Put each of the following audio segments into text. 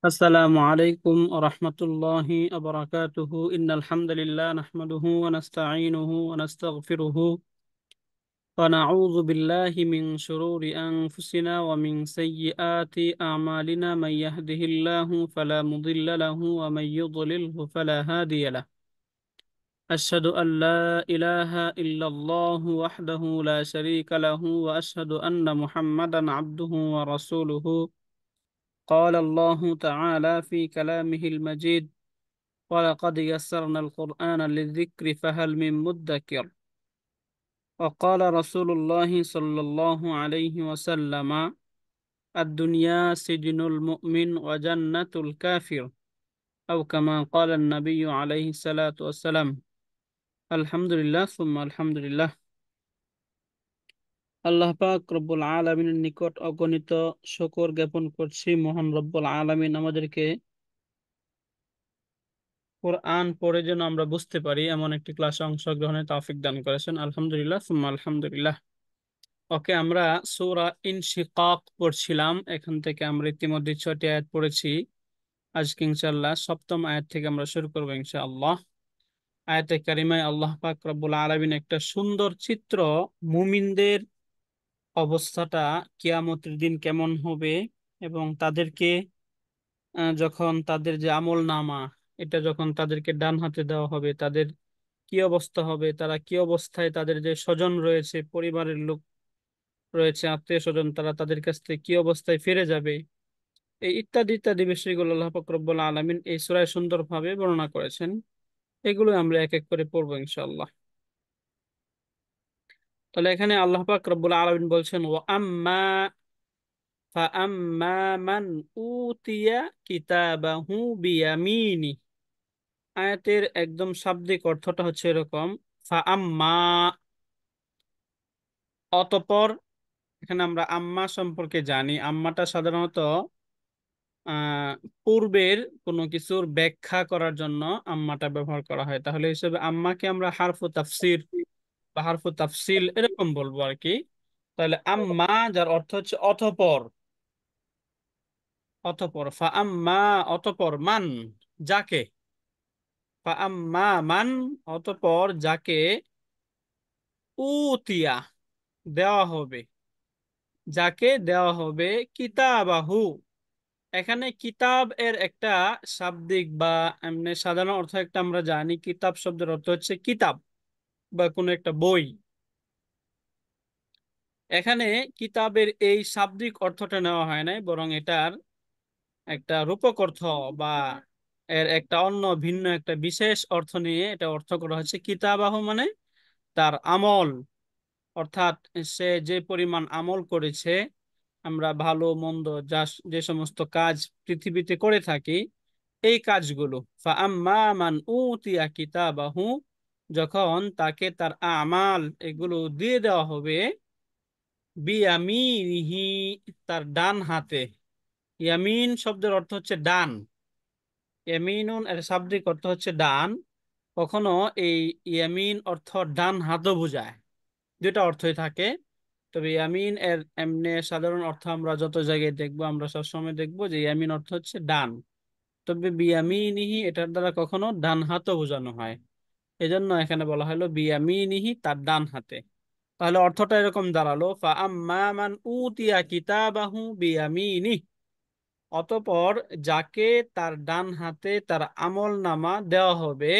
السلام عليكم ورحمة الله وبركاته إن الحمد لله نحمده ونستعينه ونستغفره ونعوذ بالله من شرور أنفسنا ومن سيئات أعمالنا من يهده الله فلا مضل له ومن يضلله فلا هادي له أشهد أن لا إله إلا الله وحده لا شريك له وأشهد أن محمدا عبده ورسوله قال الله تعالى في كلامه المجيد ولقد يسرنا القرآن للذكر فهل من مدكر وقال رسول الله صلى الله عليه وسلم الدنيا سجن المؤمن وجنة الكافر أو كما قال النبي عليه الصلاة والسلام الحمد لله ثم الحمد لله আল্লাহ পাক রব্বুল আলামিনের নিকট অগণিত শুকর জ্ঞাপন করছি। মহান রব্বুল আলামিন আমাদেরকে কোরআন পড়ে যেন আমরা বুঝতে পারি এমন একটি ক্লাসে অংশগ্রহণের তৌফিক দান করেছেন। আলহামদুলিল্লাহ সুম্মা আলহামদুলিল্লাহ। ওকে, আমরা সূরা ইনশিকাক পড়ছিলাম। এখান থেকে আমরা ইতিমধ্যে 6টি আয়াত পড়েছি। আজকে ইনশাআল্লাহ 7ম আয়াত থেকে আমরা শুরু করব ইনশাআল্লাহ। আয়াতে কারিমায় আল্লাহ পাক রব্বুল আলামিন একটা সুন্দর চিত্র, মুমিনদের অবস্থাটা কিয়ামতের দিন কেমন হবে এবং তাদেরকে যখন তাদের যে আমল নামা এটা যখন তাদেরকে ডান হাতে দেওয়া হবে, তাদের কি অবস্থা হবে, তারা কি অবস্থায়, তাদের যে স্বজন রয়েছে, পরিবারের লোক রয়েছে, আত্মীয় স্বজন, তারা তাদের কাছ থেকে কি অবস্থায় ফিরে যাবে, এই ইত্যাদি ইত্যাদি বিষয়গুলো আল্লাহ পাক রব্বুল আলামিন এই সূরায় সুন্দরভাবে বর্ণনা করেছেন। এগুলো আমরা এক এক করে পড়বো ইনশাআল্লাহ। তাহলে এখানে আল্লাহ পাক রব্বুল আলামিন বলছেন ওয়া আম্মা ফাআম্মা মান উতিয়া কিতাবাহু বিয়ামিনি। আয়াতের একদম শাব্দিক অর্থটা হচ্ছে এরকম, ফাআম্মা অতঃপর। এখানে আমরা আম্মা সম্পর্কে জানি, আম্মাটা সাধারণত আহ পূর্বের কোনো কিছুর ব্যাখ্যা করার জন্য আম্মাটা ব্যবহার করা হয়। তাহলে হিসেবে আম্মাকে আমরা হারফু তাফসির বা হারফু তাফসিল এরকম বলবো আর কি। তাহলে আম্মা যার অর্থ হচ্ছে অতঃপর, অতঃপর ফা আম্মা অতঃপর মান যাকে, ফা আম্মা মান অতঃপর যাকে উতিয়া দেওয়া হবে, যাকে দেওয়া হবে কিতাবাহু। এখানে কিতাব এর একটা শাব্দিক বা এমনি সাধারণ অর্থ একটা আমরা জানি, কিতাব শব্দের অর্থ হচ্ছে কিতাব বা কোনো একটা বই। এখানে কিতাবের এই শাব্দিক অর্থটা নেওয়া হয় নাই, বরং এটার একটা রূপক অর্থ বা এর একটা অন্য ভিন্ন একটা বিশেষ অর্থ নিয়ে এটা অর্থ করা হচ্ছে। কিতাবাহু মানে তার আমল, অর্থাৎ সে যে পরিমাণ আমল করেছে, আমরা ভালো মন্দ যা যে সমস্ত কাজ পৃথিবীতে করে থাকি এই কাজগুলো। ফাআম্মা মান উতিয়া কিতাবাহু, যখন তাকে তার আমাল এগুলো দিয়ে দেওয়া হবে, বিয়ামিনিহি তার ডান হাতে। ইয়ামিন শব্দের অর্থ হচ্ছে ডান, ইয়ামিনুন এর শাব্দিক অর্থ হচ্ছে ডান। কখনো এই ইয়ামিন অর্থ ডান হাতও বোঝায়, দুটা অর্থই থাকে। তবে ইয়ামিন এর এমনি সাধারণ অর্থ আমরা যত জায়গায় দেখবো, আমরা সবসময় দেখবো যে ইয়ামিন অর্থ হচ্ছে ডান। তবে বিয়ামিনিহি এটার দ্বারা কখনো ডান হাতও বোঝানো হয়, এজন্য এখানে বলা হলো বিয়ামিনিহি তার ডান হাতে। তাহলে অর্থটা এরকম দাঁড়ালো, ফা আম্মা মান উতিয়া কিতাবাহু বিয়ামিনিহি, অতঃপর যাকে তার ডান হাতে তার আমল নামা দেওয়া হবে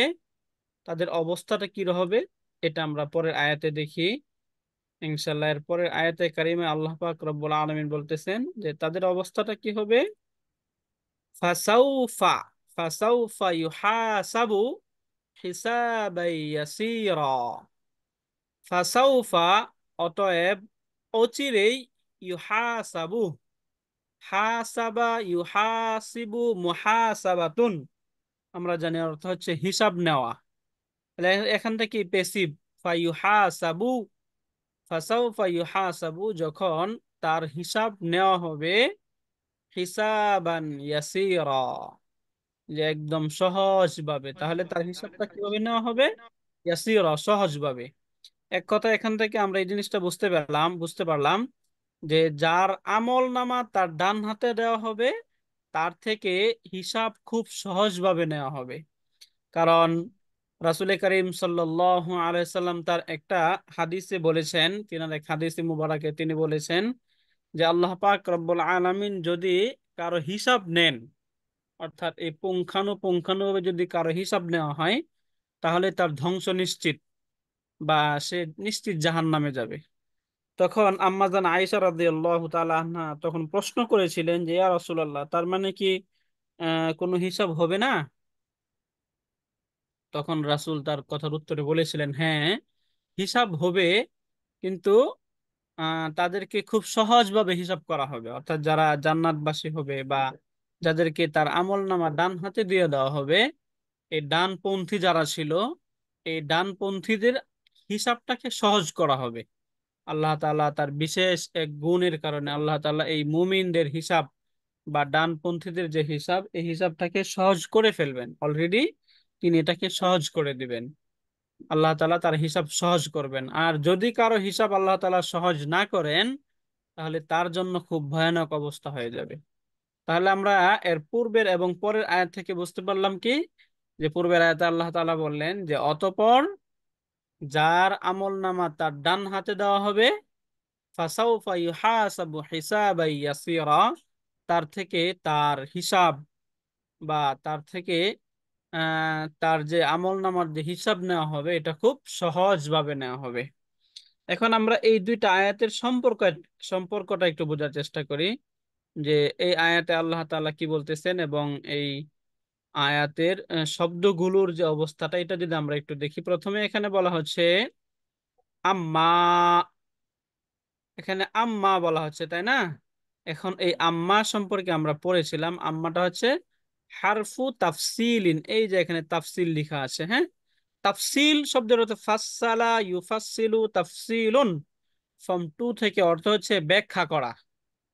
তাদের অবস্থাটা কি হবে, এটা আমরা পরের আয়াতে দেখি ইনশাআল্লাহ। এর পরের আয়াতে কারিমে আল্লাহ পাক রব্বুল আলামিন বলতেছেন যে তাদের অবস্থাটা কি হবে। ফাসাউফা ফাসাউফা ইউহাসাবু হিসাবাই ইয়াসীরা। ফাসাউফা অতএব অচিরেই, ইউহাসাবু হাসাবা ইউহাসিবু মুহাসাবাতুন, আমরা জানি এর অর্থ হচ্ছে হিসাব নেওয়া। তাহলে এখান থেকে পেসিভ, ফাইউহাসাবু ফাসাউফা ইউহাসাবু যখন তার হিসাব নেওয়া হবে, হিসাবান ইয়াসীরা যে একদম সহজ ভাবে। তাহলে তার হিসাবটা কিভাবে নেওয়া হবে, ইয়াসীরা সহজ ভাবে। এক কথা এখান থেকে আমরা এই জিনিসটা বুঝতে পারলাম যে যার আমল নামা তার ডান হাতে দেওয়া হবে তার থেকে হিসাব খুব সহজভাবে নেওয়া হবে। কারণ রাসূল করিম সাল্লাল্লাহু আলাইহি সাল্লাম তার একটা হাদিসে বলেছেন, তিনার এক হাদিসে মুবারাকে তিনি বলেছেন যে আল্লাহ পাক রব্বুল আলামিন যদি কারো হিসাব নেন, অর্থাৎ এই পুঙ্খানুপুঙ্খানুভাবে যদি কারো হিসাব নেওয়া হয়, তাহলে তার ধ্বংস নিশ্চিত, বা সে নিশ্চিত জাহান্নামে যাবে। তখন আম্মাজান আয়েশা রাদিয়াল্লাহু তাআলা আনহা তখন প্রশ্ন করেছিলেন যে ইয়া রাসূলুল্লাহ, তার মানে কি কোনো হিসাব হবে না? তখন রাসূল তার কথার উত্তরে বলেছিলেন, হ্যাঁ, হিসাব হবে, কিন্তু তাদেরকে খুব সহজভাবে হিসাব করা হবে। অর্থাৎ যারা জান্নাতবাসী হবে, বা যাদেরকে তার আমলনামা ডান হাতে দিয়ে দেওয়া হবে, এই ডানপন্থী যারা ছিল, এই ডানপন্থীদের হিসাবটাকে সহজ করা হবে। আল্লাহ তাআলা তার বিশেষ এক গুণের কারণে আল্লাহ তাআলা এই মুমিনদের হিসাব বা ডানপন্থীদের যে হিসাব, এই হিসাবটাকে সহজ করে ফেলবেন। অলরেডি তিনি এটাকে সহজ করে দিবেন। আল্লাহ তাআলা তার হিসাব সহজ করবেন। আর যদি কারো হিসাব আল্লাহ তাআলা সহজ না করেন, তাহলে তার জন্য খুব ভয়ানক অবস্থা হয়ে যাবে। তাহলে আমরা এর পূর্বের এবং পরের আয়াত থেকে বুঝতে পারলাম কি, যে পূর্বের আয়াতে আল্লাহ তাআলা বললেন যে অতঃপর যার আমল নামা তার ডান হাতে দেওয়া হবে, ফাসাউফা ইউহাসাবু হিসাবান ইয়াসীরা, তার থেকে তার হিসাব, বা তার থেকে তার যে আমল নামার যে হিসাব নেওয়া হবে, এটা খুব সহজভাবে নেওয়া হবে। এখন আমরা এই দুইটা আয়াতের সম্পর্কটা একটু বোঝার চেষ্টা করি, যে এই আয়াতে আল্লাহ তাআলা কি বলতেছেন, এবং এই আয়াতের শব্দগুলোর যে অবস্থাটা, এটা যদি আমরা একটু দেখি। প্রথমে এখানে বলা হচ্ছে আম্মা, এখানে আম্মা বলা হচ্ছে, তাই না? এখন এই আম্মা সম্পর্কে আমরা পড়েছিলাম, আম্মাটা হচ্ছে হারফু তাফসিলিন। এই যে এখানে তাফসিল লেখা আছে, হ্যাঁ, তাফসিল শব্দের অর্থ ফাসসালা ইউফাসসিলু তাফসিলুন, ফর্ম টু থেকে অর্থ হচ্ছে ব্যাখ্যা করা,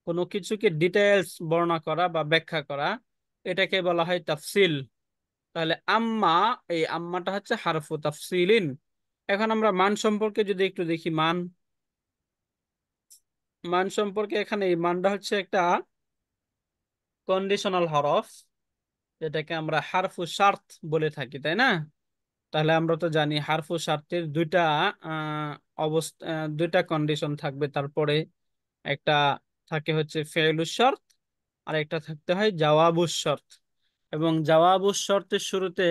কোনো কিছুকে ডিটেলস বর্ণনা করা বা ব্যাখ্যা করা, এটাকে বলা হয় তাফসিল। তাহলে আম্মা, এই আম্মাটা হচ্ছে হারফু তাফসিলিন। এখন আমরা মান সম্পর্কে যদি একটু দেখি, মান মান সম্পর্কে এখানে এই মানটা হচ্ছে একটা কন্ডিশনাল হরফ, যেটাকে আমরা হারফু শার্ত বলে থাকি, তাই না? তাহলে আমরা তো জানি হারফু শার্তের দুইটা কন্ডিশন থাকবে। তারপরে একটা থাকে হচ্ছে ফেলুস শর্ত, আর একটা থাকতে হয় জাওয়াবুস শর্ত। এবং জাওয়াবুস শর্তের শুরুতে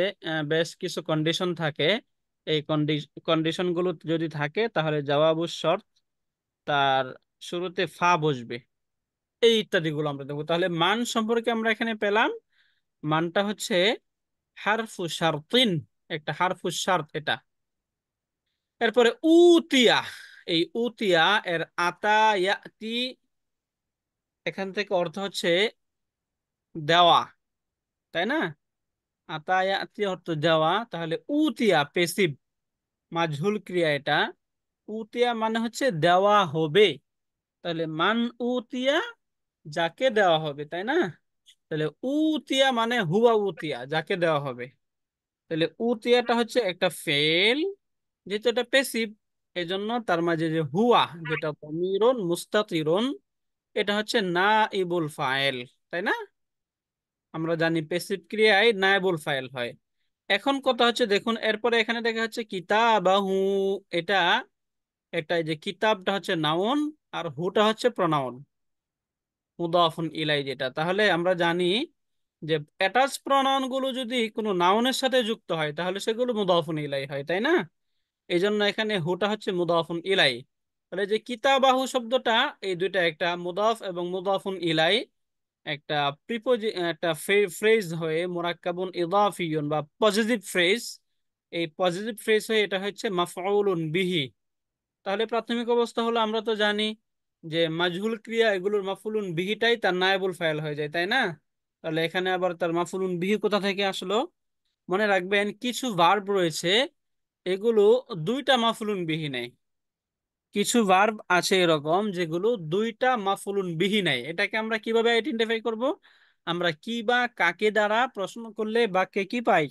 বেশ কিছু কন্ডিশন থাকে। এই কন্ডিশন গুলো যদি থাকে, তাহলে জাওয়াবুস শর্ত তার শুরুতে ফা বসবে। এই ইত্যাদি গুলো আমরা দেখবো। তাহলে মান সম্পর্কে আমরা এখানে পেলাম, মানটা হচ্ছে হারফু শারতিন, একটা হারফু শারত এটা। এরপরে উতিয়া, এই উতিয়া এর আতা ইয়াতি, এখান থেকে অর্থ হচ্ছে দেওয়া, তাই না? আতা ইয়াতি অর্থ দেওয়া। তাহলে উতিয়া পেসিভ মাজহুল ক্রিয়া এটা। উতিয়া মানে হচ্ছে দেওয়া হবে। তাহলে মান উতিয়া, যাকে দেওয়া হবে, তাই না? তাহলে উতিয়া মানে হুয়া উতিয়া, যাকে দেওয়া হবে। তাহলে উতিয়াটা হচ্ছে একটা ফেল, যেহেতু এটা পেসিভ, এই জন্য তার মাঝে যে হুয়া, যেটা দমিরুন মুস্তাতিরুন, এটা হচ্ছে নাইবুল ফাইল, তাই না? আমরা জানি পেসিভ ক্রিয়ায় নাইবুল ফাইল হয়। এখন কথা হচ্ছে, দেখুন এরপরে এখানে দেখা যাচ্ছে কিতাবাহু, এটা একটা, এই যে কিতাবটা হচ্ছে নাউন, আর হুটা হচ্ছে প্রনাউন, মুদাফুন ইলাই যেটা। তাহলে আমরা জানি যে অ্যাটাচ প্রনাউন গুলো যদি কোনো নাউনের সাথে যুক্ত হয়, তাহলে সেগুলো মুদাফুন ইলাই হয়, তাই না? এই জন্য এখানে হুটা হচ্ছে মুদাফুন ইলাই। তাহলে যে কিতাবাহু শব্দটা, এই দুইটা একটা মুদাফ এবং মুদাফুন ইলাই, একটা একটা ফ্রেজ হয়ে মুরাক্কাবুন ইদাফিয়ুন বা পজিটিভ ফ্রেজ, এই পজিটিভ ফ্রেজ হয়ে এটা হচ্ছে মাফউলুন বিহি। তাহলে প্রাথমিক অবস্থা হলো, আমরা তো জানি যে মাজহুল ক্রিয়া এগুলোর মাফুলুন বিহিটাই তার নায়েবুল ফাইল হয়ে যায়, তাই না? তাহলে এখানে আবার তার মাফুলুন বিহি কোথা থেকে আসলো? মনে রাখবেন, কিছু ভার্ব রয়েছে, এগুলো দুইটা মাফুলুন বিহি নেই। কিছু ভার্ব আছে এরকম যেগুলো দুইটা মাফুলুন বিহি নাই। এটাকে আমরা কিভাবে আইডেন্টিফাই করব? আমরা কি বা কাকে দ্বারা প্রশ্ন করলে বাক্যে কি পাই?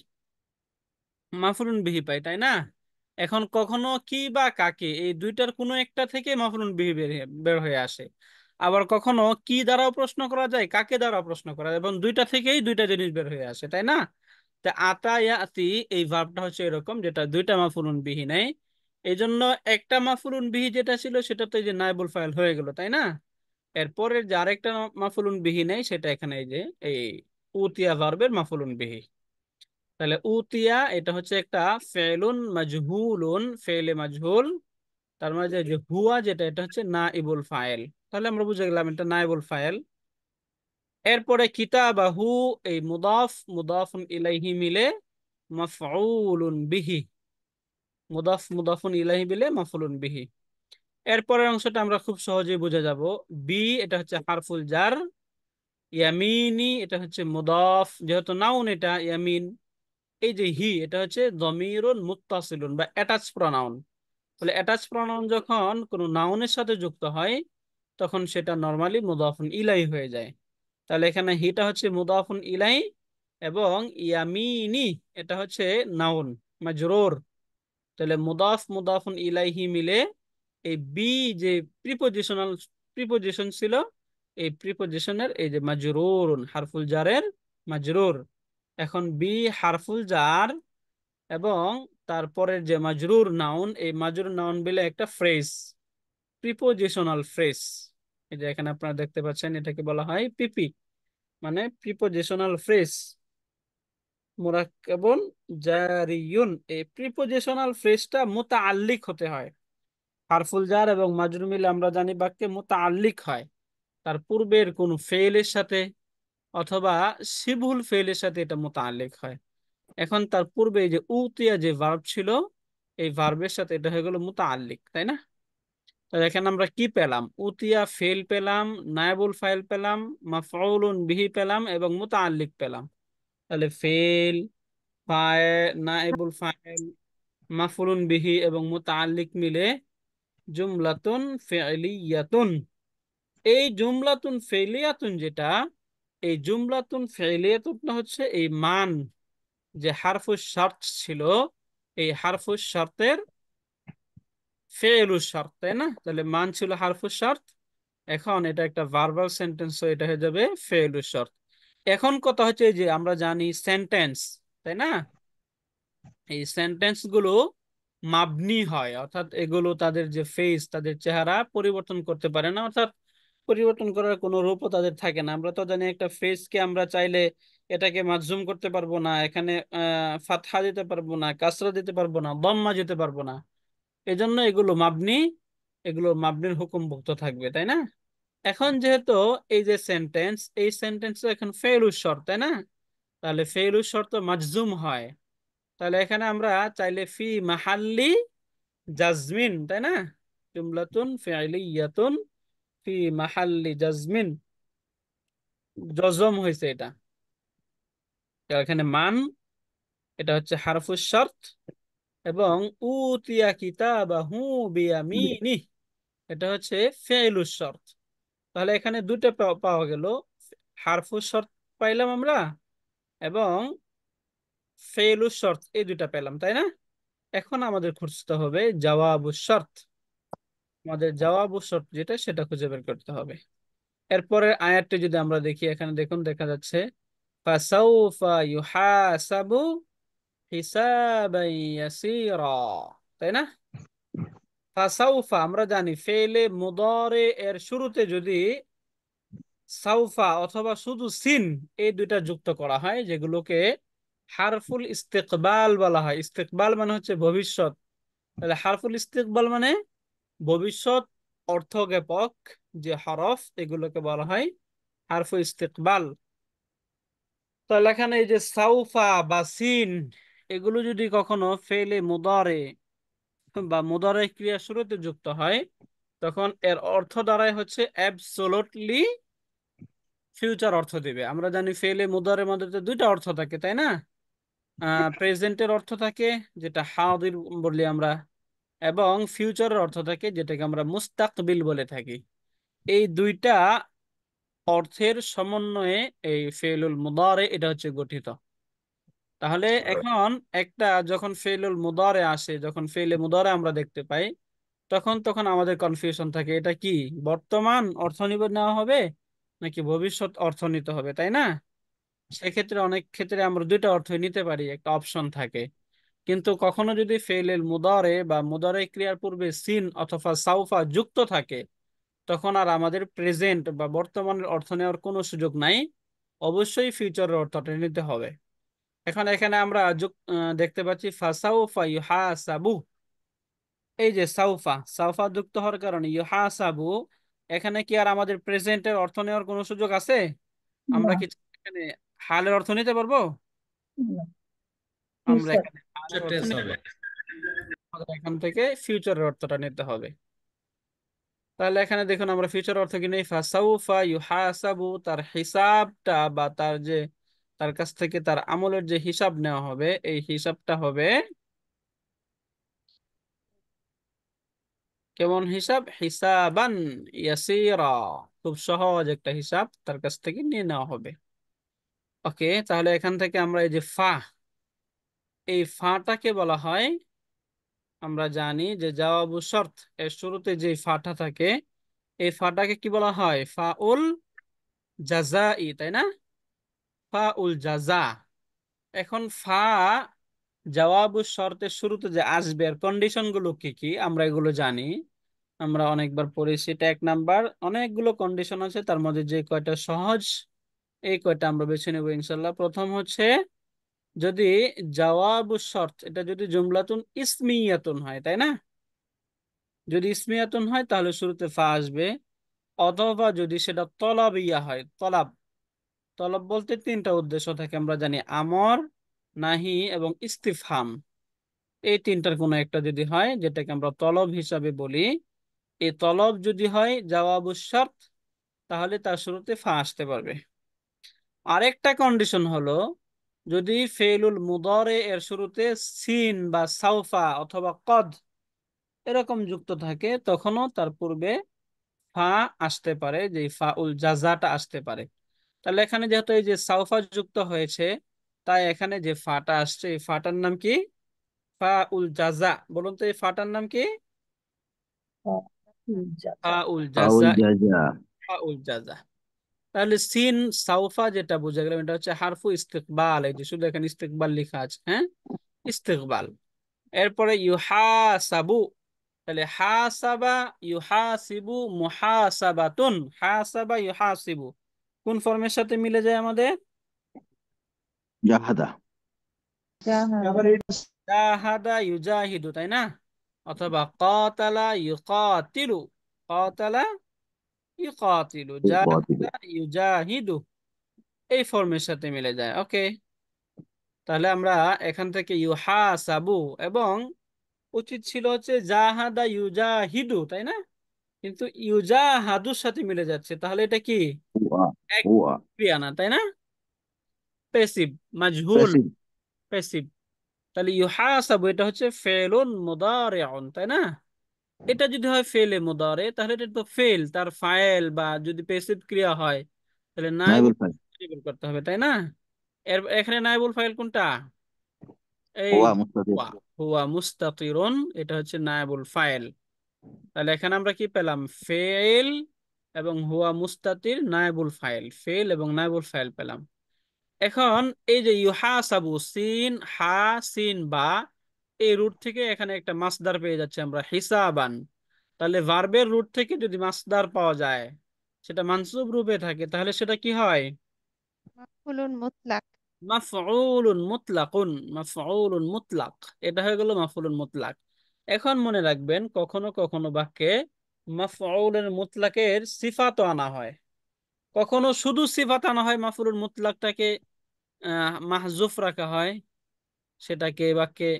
মাফুলুন বিহি পাই, তাই না? এখন কখনো কি বা কাকে, এই দুইটার কোনো একটা থেকে মাফুলুন বিহি বের হয়ে আসে। আবার কখনো কি দ্বারাও প্রশ্ন করা যায়, কাকে দ্বারা প্রশ্ন করা যায়, এবং দুইটা থেকেই দুইটা জিনিস বের হয়ে আসে, তাই না? তা আতা ইয়াতি, এই ভার্বটা হচ্ছে এরকম, যেটা দুইটা মাফুলুন বিহি নেই। এই জন্য একটা মাফুলুন বিহি যেটা ছিল সেটা তো এই যে নায়েবুল ফাইল হয়ে গেল, তাই না? এরপরের যে আরেকটা মাফুলুন বিহি নেই সেটা এখানে এই যে এই উতিয়া ভার্বের মাফুলুন বিহি। তাহলে উতিয়া এটা হচ্ছে একটা ফেলুন মাজহুলুন, ফেলে মাজহুল। তার মানে যে যে হুয়া যেটা, এটা হচ্ছে নাইবুল ফাইল। তাহলে আমরা বুঝে গেলাম এটা নাইবুল ফাইল। এরপরে কিতাবাহু, এই মুদাফ মুদাফুন ইলাইহি মিলে মাফউলুন বিহি, মুদাফ মুদাফুন ইলাইহি মিলে মাফউলুন বিহি। এরপরের অংশটা আমরা খুব সহজেই বুঝে যাব। বি এটা হচ্ছে হারফুল জার, ইয়ামিনি এটা হচ্ছে মুদাফ, যেহেতু নাউন এটা ইয়ামিন। এই যে হি এটা হচ্ছে দমিরুন মুত্তাসিলুন বা অ্যাটাচ প্রনাউন। বলে অ্যাটাচ প্রনাউন যখন কোনো নাউনের সাথে যুক্ত হয় তখন সেটা নরমালি মুদাফুন ইলাই হয়ে যায়। তাহলে এখানে হিটা হচ্ছে মুদাফুন ইলাই, এবং ইয়ামিনি এটা হচ্ছে নাউন মাজরুর। তাহলে মুদাফ মুদাফুন ইলাইহি মিলে এই বি যে প্রিপোজিশনাল প্রিপোজিশন ছিল, এই প্রিপোজিশনের এই যে মাজরুরুন হারফুল জারের মাজরুর। এখন বি হারফুল জার এবং তারপরের যে মাজরুর নাউন, এই মাজরুর নাউন মিলে একটা ফ্রেজ, প্রিপোজিশনাল ফ্রেজ। এই যে এখানে আপনারা দেখতে পাচ্ছেন এটাকে বলা হয় পিপি, মানে প্রিপোজিশনাল ফ্রেজ। মুরাক্কাবুন জারিয়ুন, এই প্রিপোজিশনাল ফ্রেজটা মুতাআল্লিক হতে হয়। হারফুল জার এবং মাজরুর মিলে আমরা জানি বাক্যে মুতাআল্লিক হয় তার পূর্বের কোন ফেলের সাথে, অথবা শিবহুল ফেলের সাথে এটা মুতাআল্লিক হয়। এখন তার পূর্বে এই যে উতিয়া যে ভার্ব ছিল, এই ভার্বের সাথে এটা হয়ে গেল মুতাআল্লিক, তাই না? তাহলে এখানে আমরা কি পেলাম? উতিয়া ফেল পেলাম, নায়েবুল ফাইল পেলাম, মাফউলুন বিহি পেলাম এবং মুতাআল্লিক পেলাম। তাহলে ফেল, ফাইল, নায়েবুল ফাইল, মাফউলুন বিহি এবং মুতাআল্লিক মিলে জুমলাতুন ফি'লিয়াতুন। এই জুমলাতুন ফি'লিয়াতুন যেটা, এই জুমলাতুন ফি'লিয়াতুন হচ্ছে এই মান, যে হারফুস শর্ত ছিল, এই হারফুস শর্তের ফেলুস শর্ত, তাই না? তাহলে মান ছিল হারফুস শর্ত, এখন এটা একটা ভার্বাল সেন্টেন্স, এটা হয়ে যাবে ফেলুস শর্ত। এখন কথা হচ্ছে যে আমরা জানি সেন্টেন্স, তাই না? এই সেন্টেন্স গুলো মাবনি হয়, অর্থাৎ এগুলো তাদের যে ফেস, তাদের চেহারা পরিবর্তন করতে পারে না, অর্থাৎ পরিবর্তন করার কোনো রূপও তাদের থাকে না। আমরা তো জানি একটা ফেসকে আমরা চাইলে এটাকে মাজজুম করতে পারবো না, এখানে ফাতহা দিতে পারবো না, কাসরা দিতে পারবো না, দম্মা দিতে পারবো না। এজন্য এগুলো মাবনি, এগুলো মাবনির হুকুমভুক্ত থাকবে, তাই না? এখন যেহেতু এই যে সেন্টেন্স, এই সেন্টেন্স এখন ফেলুস শর্ত, তাই না? তাহলে ফেলুস শর্ত মাজজুম হয়। তাহলে এখানে আমরা চাইলে ফি মাহাল্লি জাজমিন, তাই না? জুমলাতুন ফি'লিয়াতুন ফি মাহাল্লি জাজমিন, জজম হয়েছে এটা। তো এখানে মান এটা হচ্ছে হারফুস শর্ত, এবং উতিয়া কিতাবাহু বিয়ামিনি এটা হচ্ছে ফি'লুস শর্ত। তাহলে এখানে দুটো পাওয়া গেল, হারফুস শর্ত পাইলাম আমরা, এবং ফেলুস শর্ত, এই দুইটা পেলাম, তাই না? এখন আমাদের খুঁজতে হবে জওয়াবুস শর্ত। আমাদের জওয়াবুস শর্ত যেটা, সেটা খুঁজে বের করতে হবে। এরপরের আয়াতটি যদি আমরা দেখি, এখানে দেখুন দেখা যাচ্ছে ফাসাউফা ইউহাসাবু হিসাবান ইয়াসীরা, তাই না? ফাসাউফা আমরা জানি ফেলে মুদারে এর শুরুতে যদি সাউফা অথবা শুধু সিন, এই দুইটা যুক্ত করা হয়, যেগুলোকে হারফুল ইস্তেকবাল বলা হয়। ইস্তেকবাল মানে হচ্ছে ভবিষ্যৎ। তাহলে হারফুল ইস্তেকবাল মানে ভবিষ্যৎ অর্থজ্ঞাপক যে হরফ, এগুলোকে বলা হয় হারফুল ইস্তেকবাল। তাহলে এখানে এই যে সাউফা বা সিন, এগুলো যদি কখনো ফেলে মুদারে বা মুদারে ক্রিয়া শুরুতে যুক্ত হয়, তখন এর অর্থ দ্বারাই হচ্ছে অ্যাবসোলুটলি ফিউচার অর্থ দিবে। আমরা জানি ফেলে মুদারের মধ্যে তো দুইটা অর্থ থাকে, তাই না? প্রেজেন্টের অর্থ থাকে, যেটা হাদির বলি আমরা, এবং ফিউচারের অর্থ থাকে, যেটাকে আমরা মুস্তাকবিল বলে থাকি। এই দুইটা অর্থের সমন্বয়ে এই ফেলুল মুদারে এটা হচ্ছে গঠিত। তাহলে এখন একটা যখন ফেলুল মুদারে আসে, যখন ফেলে মুদারে আমরা দেখতে পাই, তখন তখন আমাদের কনফিউশন থাকে, এটা কি বর্তমান অর্থ নিবে নেওয়া হবে নাকি ভবিষ্যৎ অর্থ নিতে হবে, তাই না? সেক্ষেত্রে অনেক ক্ষেত্রে আমরা দুইটা অর্থ নিতে পারি, একটা অপশন থাকে। কিন্তু কখনো যদি ফেলের মুদারে বা মুদারে ক্রিয়ার পূর্বে সিন অথবা সাউফা যুক্ত থাকে, তখন আর আমাদের প্রেজেন্ট বা বর্তমানের অর্থ নেওয়ার কোনো সুযোগ নাই, অবশ্যই ফিউচারের অর্থটা নিতে হবে। এখন এখানে আমরা দেখতে পাচ্ছি ফাসাউফা ইউহাসাবু। এই যে সাউফা সাউফা যুক্ত হওয়ার কারণে ইউহাসাবু, এখানে কি আর আমাদের প্রেজেন্টের অর্থ নেওয়ার কোনো সুযোগ আছে? আমরা না। কি এখানে হালের অর্থ নিতে পারবো? না। আমরা ফিউচার। এখানে হালের অর্থ নিতে পারবো না। আমাদের এখান থেকে ফিউচারের অর্থটা নিতে হবে। তাহলে এখানে দেখুন আমরা ফিউচার অর্থ কি নেই, ফাসাউফা ইউহাসাবু, তার হিসাবটা বা তার যে তার কাছ থেকে তার আমলের যে হিসাব নেওয়া হবে, এই হিসাবটা হবে কেমন হিসাব? হিসাবান ইয়াসিরা, খুব সহজ একটা হিসাব তার কাছ থেকে নিয়ে নেওয়া হবে। ওকে, তাহলে এখান থেকে আমরা এই যে ফা, এই ফাটাকে বলা হয়, আমরা জানি যে জাওয়াবু শর্ত এর শুরুতে যে ফাটা থাকে, এই ফাটাকে কি বলা হয়? ফাউল জাজাই, তাই না? ফাউল জাজা। এখন ফা জবাবু শর্তের শুরুতে যে আসবে, আর কন্ডিশন গুলো কি কি আমরা এগুলো জানি, আমরা অনেকবার পড়েছি। এটা এক নাম্বার, অনেকগুলো কন্ডিশন আছে, তার মধ্যে যে কয়টা সহজ এই কয়টা আমরা বেছে নেবো ইনশাল্লাহ। প্রথম হচ্ছে, যদি জবাবু শর্ত এটা যদি জুমলাতুন ইসমিয়াতুন হয়, তাই না? যদি ইসমিয়াতুন হয় তাহলে শুরুতে ফা আসবে। অথবা যদি সেটা তলবিয়া হয়, তলাব, তলব বলতে তিনটা উদ্দেশ্য থাকে আমরা জানি, আমর, নাহি এবং ইস্তিফহাম। এই তিনটার কোনো একটা যদি হয়, যেটাকে আমরা তলব হিসাবে বলি, এই তলব যদি হয় জাওয়াবু শর্ত, তাহলে তার শুরুতে ফা আসতে পারবে। আরেকটা কন্ডিশন হলো, যদি ফেলুল মুদরে এর শুরুতে সিন বা সাউফা অথবা কদ এরকম যুক্ত থাকে, তখনও তার পূর্বে ফা আসতে পারে, যে ফা উল জাজাটা আসতে পারে। তাহলে এখানে যেহেতু এই যে সাউফা যুক্ত হয়েছে, তাই এখানে যে ফাটা আসছে, এই ফাটার নাম কি? ফা উল জাজা। বলুন তো এই ফাটার নাম কি? যা ফা যা। উল ফাউল জাজা। জাজা। ফা উল জাজা। তাহলে সিন সাউফা যেটা বোঝা গেল, এটা হচ্ছে হারফু ইস্তেকবাল। এই যে শুধু এখানে ইস্তেকবাল লেখা আছে, হ্যাঁ, ইস্তেকবাল। এরপরে ইউহাসাবু, তাহলে হাসাবা ইউহাসিবু মুহাসাবাতুন, হাসাবা ইউহাসিবু কোন ফর্মের সাথে মিলে যায় আমাদের? জাহাদা। জাহাদা ইউজাহিদু, তাই না? অথবা কাতালা ইউকাতিলু, কাতালা ইউকাতিলু, ইউকাতিলু। জাহাদা ইউজাহিদু, এই ফর্মের সাথে মিলে যায়। ওকে, তাহলে আমরা এখান থেকে ইউহাসাবু, এবং উচিত ছিল হচ্ছে জাহাদা ইউজাহিদু, তাই না? কিন্তু ইউজাহাদুর সাথে মিলে যাচ্ছে, তাহলে এটা কি হুয়া। এক হুয়া। ক্রিয়া না, তাই না? পেসিভ, মাজহুল, প্যাসিভ। পেসিভ। তাহলে ইউহাসাবু এটা হচ্ছে ফেলুন মুদারিউন, তাই না? এটা যদি হয় ফেলে মুদারে, তাহলে এটা তো ফেল, তার ফাইল, বা যদি পেসিভ ক্রিয়া হয় তাহলে নাইবুল নাইবুল ফাইল। ফাইল করতে হবে, তাই না? এখানে নাইবুল ফাইল কোনটা? এই হুয়া মুস্তাতির। হুয়া, হুয়া মুস্তাতিরুন, এটা হচ্ছে নাইবুল ফাইল। তাহলে এখানে আমরা কি পেলাম? ফেল এবং হুয়া মুস্তাতির নাইবুল ফাইল, ফেল এবং নাইবুল ফাইল পেলাম। এখন এই যে ইউহাসাবু, সিন হা সিন বা, এই রুট থেকে এখানে একটা মাসদার পেয়ে যাচ্ছে আমরা, হিসাবান। তাহলে ভার্বের রুট থেকে যদি মাসদার পাওয়া যায়, সেটা মানসুব রূপে থাকে, তাহলে সেটা কি হয়? মাফউলুন মুতলাক। মাফউলুন মুতলাকুন, মাফউলুন মুতলাক, এটা হয়ে গেল মাফউলুন মুতলাক। এখন মনে রাখবেন, কখনো কখনো বাক্যে মাফউলুন মুতলাকের সিফাতও আনা হয়, কখনো শুধু সিফাত আনা হয়, মাফউলুন মুতলাকটাকে মাহজুফ রাখা হয়, সেটাকে বাক্যে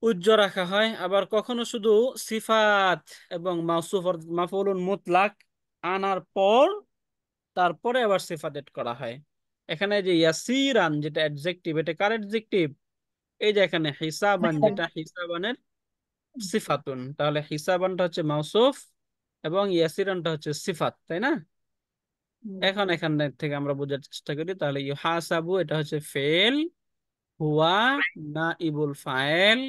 উজ্জ্ব রাখা হয়। আবার কখনো শুধু সিফাত এবং মাউসুফ মাফউলুন মুতলাক আনার পর তারপরে আবার সিফাত এড করা হয়। এখানে যে ইয়াসিরান যেটা অ্যাডজেক্টিভ, এটা কার অ্যাডজেক্টিভ? এই যে এখানে হিসাবান, যেটা হিসাবানের সিফাতুন, তাহলে হিসাবানটা হচ্ছে মাউসুফ এবং ইয়াসিরানটা হচ্ছে সিফাত, তাই না? এখন এখান থেকে আমরা বোঝার চেষ্টা করি, তাহলে ইউহাসাবু এটা হচ্ছে ফেল, হুয়া নাইবুল ফাইল,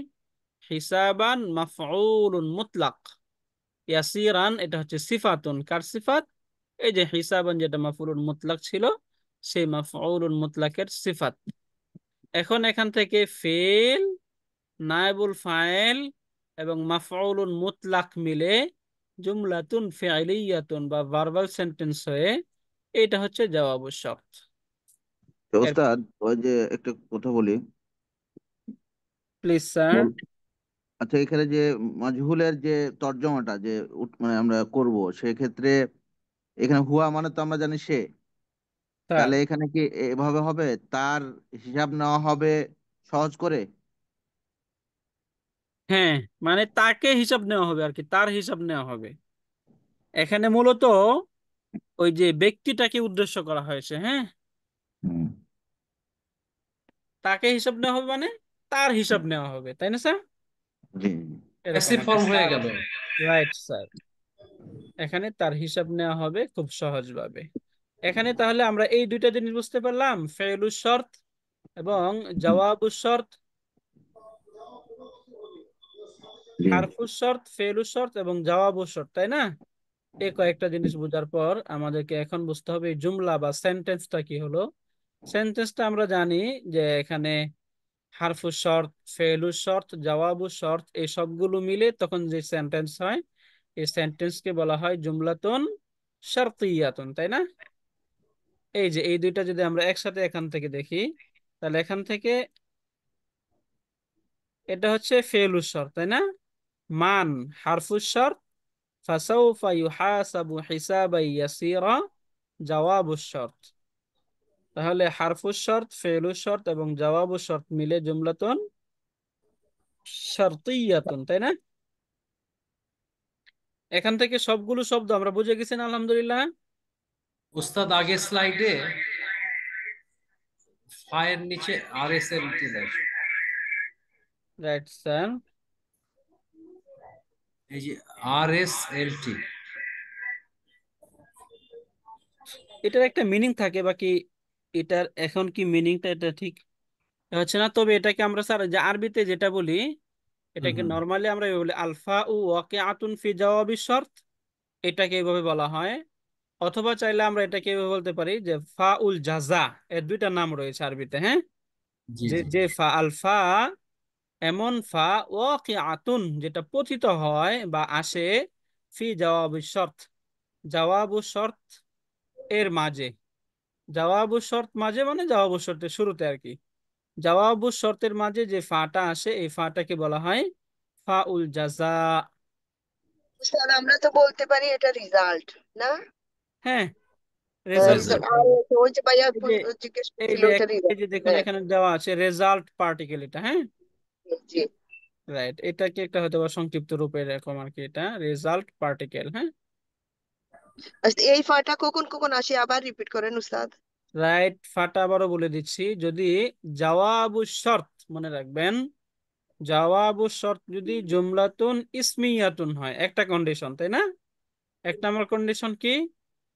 হিসাবান মাফউলুন মুতলাক। ইয়াসিরান এটা হচ্ছে সিফাতুন, কার সিফাত? এই যে হিসাবান যেটা মাফউলুন মুতলাক ছিল, সেই মাফউলুন মুতলাকের সিফাত। এখন এখান থেকে ফেল, নায়েবুল ফাইল এবং মাফউলুন মুতলাক মিলে জুমলাতুন ফি'লিয়াতুন বা ভার্বাল সেন্টেন্স হয়ে এটা হচ্ছে জওয়াবুশ শর্ত। তো ওস্তাদ, ওই যে একটা কথা বলি। Please sir. বল। আচ্ছা, এখানে যে মাজহুলের যে তর্জমাটা যে মানে আমরা করব, সেক্ষেত্রে এখানে হুয়া মানে তো আমরা জানি সে। স্যার, তাহলে এখানে কি এভাবে হবে, তার হিসাব নেওয়া হবে সহজ করে? হ্যাঁ, মানে তাকে হিসাব নেওয়া হবে আর কি, তার হিসাব নেওয়া হবে। এখানে মূলত ওই যে ব্যক্তিটাকে উদ্দেশ্য করা হয়েছে, হ্যাঁ। হুম। তাকে হিসাব নেওয়া হবে মানে তার হিসাব নেওয়া হবে, তাই না স্যার? জি। এরকম প্যাসিভ আর কি। ফর্ম হয়ে গেল। Right sir. এখানে তার হিসাব নেওয়া হবে খুব সহজভাবে। এখানে তাহলে আমরা এই দুইটা জিনিস বুঝতে পারলাম, ফেলুস শর্ত এবং জওয়াবুস শর্ত, জি। হারফুস শর্ত, ফেলুস শর্ত এবং জওয়াবুস শর্ত, তাই না? এই কয়েকটা জিনিস বোঝার পর আমাদেরকে এখন বুঝতে হবে এই জুমলা বা সেন্টেন্সটা কি হলো। সেন্টেন্সটা আমরা জানি যে এখানে হারফুস শর্ত, ফেলুস শর্ত, জওয়াবুস শর্ত এই সবগুলো মিলে তখন যে সেন্টেন্স হয়, এই সেন্টেন্সকে বলা হয় জুমলাতুন শারতিয়াতুন, তাই না? এই যে এই দুইটা যদি আমরা একসাথে এখান থেকে দেখি, তাহলে এখান থেকে এটা হচ্ছে ফেলুস শর্ত, তাই না? মান হারফুস শর্ত, ফাসাউফা ইউহাসাবু হিসাবান ইয়াসীরা জওয়াবুস শর্ত। তাহলে হারফুস শর্ত, ফেলুস শর্ত এবং জওয়াবুস শর্ত মিলে জুমলাতুন শারতিয়াতুন, তাই না? এখান থেকে সবগুলো শব্দ আমরা বুঝে গেছি না, আলহামদুলিল্লাহ। উস্তাদ আগের স্লাইডে ফায়ের নিচে আর এস এল টি লেখা। Right sir. এই যে আর এস এল টি। এটার একটা মিনিং থাকে, বাকি এটার এখন কি মিনিংটা এটা ঠিক হচ্ছে না। তবে এটাকে আমরা স্যার যে আরবিতে যেটা বলি, এটাকে হুম। নর্মালি আমরা এভাবে বলি আলফা উ ওয়াকিআতুন ফি জাওয়াবি শর্ত, এটাকে এইভাবে বলা হয়। অথবা চাইলে আমরা এটাকে এভাবে বলতে পারি যে ফা উল জাজা, এর দুইটা নাম রয়েছে আরবিতে, হ্যাঁ। জি যে জি। যে ফা আলফা, এমন ফা ওয়াকিআতুন যেটা পতিত হয় বা আসে ফি জাওয়াবি শর্ত, জাওয়াবু শর্ত এর মাঝে। জাওয়াবু শর্ত মাঝে মানে জাওয়াবু শর্তের শুরুতে আর কি। জাওয়াবু শর্তের মাঝে যে ফাটা আসে এই ফাটাকে বলা হয় ফা উল জাজা। স্যার আমরা তো বলতে পারি এটা রিজাল্ট, না? হ্যাঁ, রেজাল্ট রেজাল্ট। রিজাল্ট বলতে আর হবে। ওই যে ভাইয়া এই যে জিজ্ঞেস এই করছিল যে ওইটা এই রিজাল্ট। যে দেখুন হ্যাঁ, এখানে দেওয়া আছে রেজাল্ট পার্টিকেল, এটা হ্যাঁ। জি। রাইট, এটাকে একটা হয়তো বা সংক্ষিপ্ত রূপে এরকম আর কি, এটা রেজাল্ট পার্টিকেল, হ্যাঁ। আচ্ছা, এই ফাটা কখন কখন আসে আবার রিপিট করেন উস্তাদ। রাইট, ফাটা আবারও বলে দিচ্ছি। যদি জাওয়াবু শর্ত, মনে রাখবেন, জাওয়াবু শর্ত যদি জুমলাতুন ইসমিয়াতুন হয়, একটা কন্ডিশন, তাই না? এক নম্বর কন্ডিশন কি?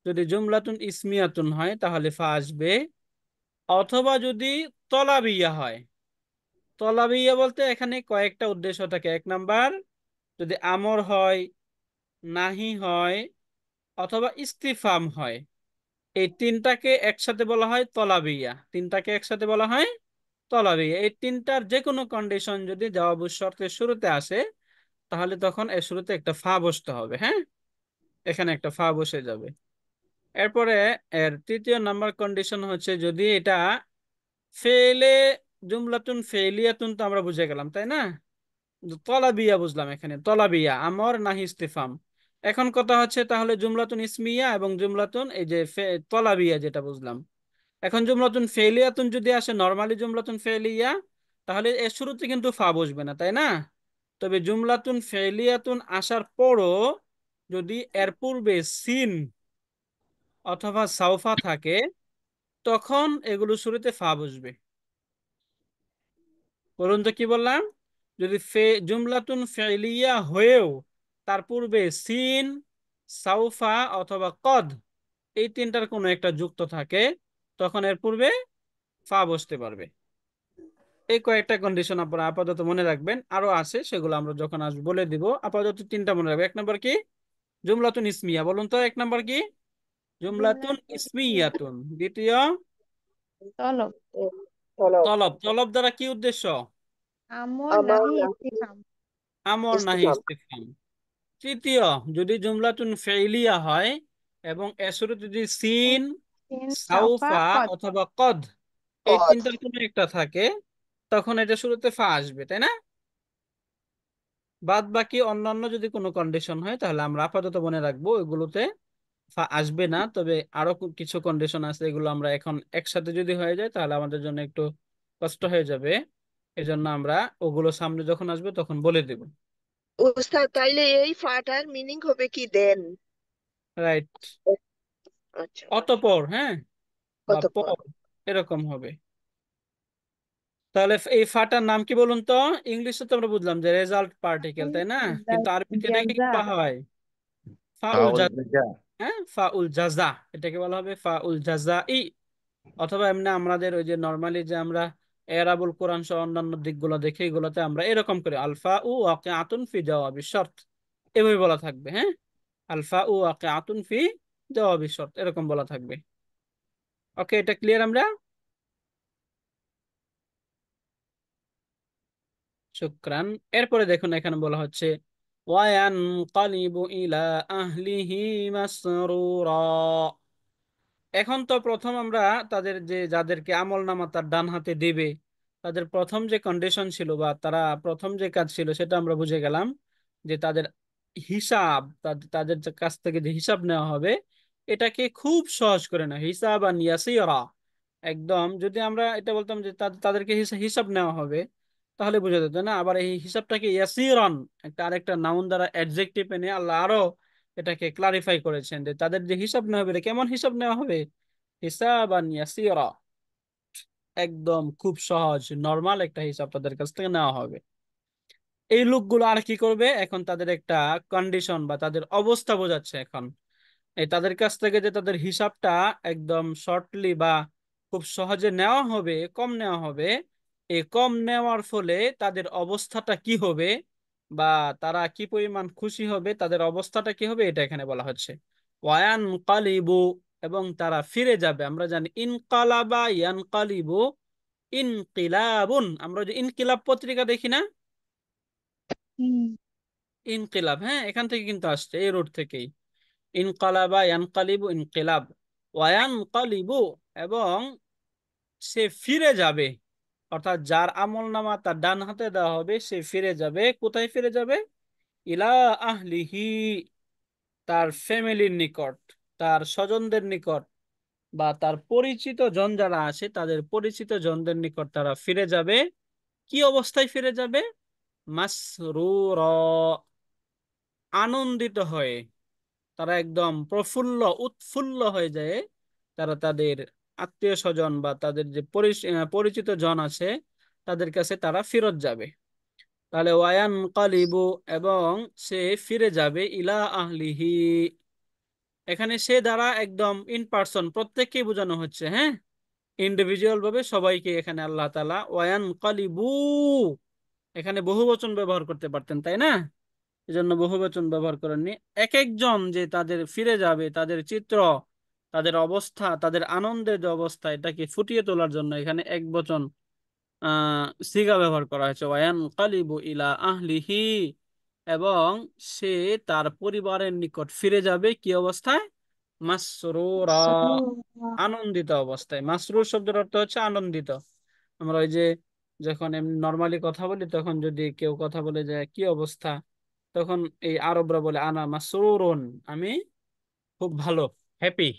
যদি জুমলাতুন ইসমিয়াতুন হয় তাহলে ফা আসবে। অথবা যদি তলাবিয়া হয়, তলাবিয়া বলতে এখানে কয়েকটা উদ্দেশ্য থাকে। এক নাম্বার, যদি আমর হয়, নাহি হয়, অথবা ইস্তিফাম হয়, এই তিনটাকে একসাথে বলা হয় তলাবিয়া। তিনটাকে একসাথে বলা হয় তলাবিয়া। এই তিনটার যে কোনো কন্ডিশন যদি জবাবু শর্তের শুরুতে আসে, তাহলে তখন এর শুরুতে একটা ফা বসতে হবে, হ্যাঁ। এখানে একটা ফা বসে যাবে। এরপরে এর তৃতীয় নাম্বার কন্ডিশন হচ্ছে যদি এটা ফেলে, জুমলাতুন ফেলিয়াতুন তো আমরা বুঝে গেলাম, তাই না? তলাবিয়া বুঝলাম, এখানে তলাবিয়া আমর নাহি ইস্তিফাম। এখন কথা হচ্ছে তাহলে জুমলাতুন ইসমিয়া এবং জুমলাতুন এই যে তলাবিয়া যেটা বুঝলাম। এখন জুমলাতুন ফেলিয়াতুন যদি আসে, নরমালি জুমলাতুন ফেলিয়া, তাহলে এর শুরুতে কিন্তু ফা বসবে না, তাই না? তবে জুমলাতুন ফেলিয়াতুন আসার পরও যদি এর পূর্বে সিন অথবা সাউফা থাকে, তখন এগুলো শুরুতে ফা বসবে। বলুন তো কি বললাম? যদি জুমলাতুন ফেলিয়া হয়েও তার পূর্বে সিন, সাউফা অথবা কদ এই তিনটার কোনো একটা যুক্ত থাকে, তখন এর পূর্বে ফা বসতে পারবে। এই কয়েকটা কন্ডিশন আপনারা আপাতত মনে রাখবেন, আরো আছে সেগুলো আমরা যখন আসবো বলে দিব। আপাতত তিনটা মনে রাখবেন। এক নম্বর কি? জুমলাতুন ইসমিয়া। বলুন তো এক নম্বর কি? জুমলাতুন জুমলাতুন ইসমিয়া ইসমিয়াতুন। দ্বিতীয় তলব তলব। তলব। তলব দ্বারা কি উদ্দেশ্য? আমর আমার নাহি নাহি ইস্তিফহাম আমর নাহি ইস্তিফহাম। ইস্তিফহাম। তৃতীয়, যদি জুমলাতুন ফেইলিয়া হয় এবং এর শুরুতে যদি সিন, সিন সাউফা সাউফা কদ অথবা কদ এই কদ। তিনটার কোনো একটা থাকে, তখন এটা শুরুতে ফা আসবে, তাই না? বাদ বাকি অন্যান্য যদি কোনো কন্ডিশন হয় তাহলে আমরা আপাতত মনে রাখবো ওইগুলোতে ফা আসবে না। তবে আরো কিছু কন্ডিশন আছে, এগুলো আমরা এখন একসাথে যদি হয়ে যায় তাহলে আমাদের জন্য একটু কষ্ট হয়ে যাবে। এজন্য আমরা ওগুলো সামনে যখন আসবে তখন বলে দেব। উস্তাদ তাইলে এই ফাটার মিনিং হবে কি দেন? রাইট। আচ্ছা, অতঃপর, হ্যাঁ, বা অতঃপর। পর, এরকম হবে। তাহলে এই ফাটার নাম কি বলুন তো? ইংলিশে তো আমরা বুঝলাম যে রেজাল্ট পার্টিকেল, তাই না? কিন্তু আরবিতে এটাকে কি জাযা বলা হয়? ফাউল ফাউল জাযা। জাযা। হ্যাঁ, ফাউল জাযা, এটাকে বলা হবে ফাউল জাযাই। অথবা এমনি আমাদের ওই যে নরমালি যে আমরা এরাবুল কোরআন সহ অন্যান্য দিকগুলো দেখে এগুলোতে আমরা এরকম করে আলফা উ ওয়াকিআতুন ফি জাওয়াবি শর্ত এভাবে বলা থাকবে। হ্যাঁ, আলফা উ ওয়াকিআতুন ফি জাওয়াবি শর্ত এরকম বলা থাকবে। ওকে, এটা ক্লিয়ার আমরা? শুকরান। এরপরে দেখুন এখানে বলা হচ্ছে ওয়ায়ানকালিবু ইলা আহলিহি মাসরুরা। এখন তো প্রথম আমরা তাদের যে যাদেরকে আমল নামা তার ডান হাতে দেবে তাদের প্রথম যে কন্ডিশন ছিল বা তারা প্রথম যে কাজ ছিল সেটা আমরা বুঝে গেলাম যে তাদের হিসাব, তাদের যে কাছ থেকে যে হিসাব নেওয়া হবে এটাকে খুব সহজ করে না, হিসাব আর ইয়াসিরা। একদম যদি আমরা এটা বলতাম যে তাদেরকে হিসাব নেওয়া হবে তাহলে বোঝা যেত না। আবার এই হিসাবটাকে ইয়াসিরন একটা আরেকটা নাউন দ্বারা অ্যাডজেক্টিভ এনে আল্লাহ আরো এটাকে ক্লারিফাই করেছেন যে তাদের যে হিসাব নেওয়া হবে এটা কেমন হিসাব নেওয়া হবে? হিসাবান ইয়াসিরা, একদম খুব সহজ নরমাল একটা হিসাব তাদের কাছ থেকে নেওয়া হবে। এই লোকগুলো আর কি করবে? এখন তাদের একটা কন্ডিশন বা তাদের অবস্থা বোঝাচ্ছে এখন। এই তাদের কাছ থেকে যে তাদের হিসাবটা একদম শর্টলি বা খুব সহজে নেওয়া হবে, কম নেওয়া হবে, এই কম নেওয়ার ফলে তাদের অবস্থাটা কি হবে বা তারা কি পরিমাণ খুশি হবে, তাদের অবস্থাটা কি হবে, এটা এখানে বলা হচ্ছে। ওয়ায়ান কালিবু, এবং তারা ফিরে যাবে। আমরা জানি ইনকালাবা ইয়ানকালিবু ইনকিলাবুন। আমরা যে ইনকিলাব পত্রিকা দেখি না, ইনকিলাব, হ্যাঁ, এখান থেকে কিন্তু আসছে, এই রুট থেকেই। ইনকালাবা ইয়ানকালিবু ইনকিলাব, ওয়ায়ানকালিবু, এবং সে ফিরে যাবে। অর্থাৎ যার আমল নামা তার ডান হাতে দেওয়া হবে সে ফিরে যাবে। কোথায় ফিরে যাবে? ইলা আহলিহি, তার ফ্যামিলির নিকট, তার স্বজনদের নিকট, বা তার পরিচিত জন যারা আছে তাদের পরিচিত জনদের নিকট তারা ফিরে যাবে। কি অবস্থায় ফিরে যাবে? মাসরুর, আনন্দিত হয়ে। তারা একদম প্রফুল্ল উৎফুল্ল হয়ে যায়। তারা তাদের আত্মীয় স্বজন বা তাদের যে পরিচিত জন আছে তাদের কাছে তারা ফেরত যাবে। তাহলে ওয়ায়ান কালিবু, এবং সে ফিরে যাবে, ইলা আহলিহি, এখানে সে দ্বারা একদম ইন পার্সন প্রত্যেককেই বোঝানো হচ্ছে। হ্যাঁ, ইন্ডিভিজুয়াল ভাবে সবাইকে এখানে আল্লাহ তাআলা ওয়ায়ান কালিবু, এখানে বহুবচন ব্যবহার করতে পারতেন, তাই না? এজন্য বহুবচন ব্যবহার করেননি। এক একজন যে তাদের ফিরে যাবে, তাদের চিত্র, তাদের অবস্থা, তাদের আনন্দের যে অবস্থা এটাকে ফুটিয়ে তোলার জন্য এখানে এক বচন সিগা ব্যবহার করা হয়েছে, ওয়ায়ান কালিবু ইলা আহলিহি, এবং সে তার পরিবারের নিকট ফিরে যাবে কি অবস্থায়? মাসরুরা, আনন্দিত অবস্থায়। মাসরুর শব্দের অর্থ হচ্ছে আনন্দিত। আমরা ওই যে যখন এমনি নর্মালি কথা বলি তখন যদি কেউ কথা বলে যায় কি অবস্থা, তখন এই আরবরা বলে আনা মাসরুরুন, আমি খুব ভালো, হ্যাপি,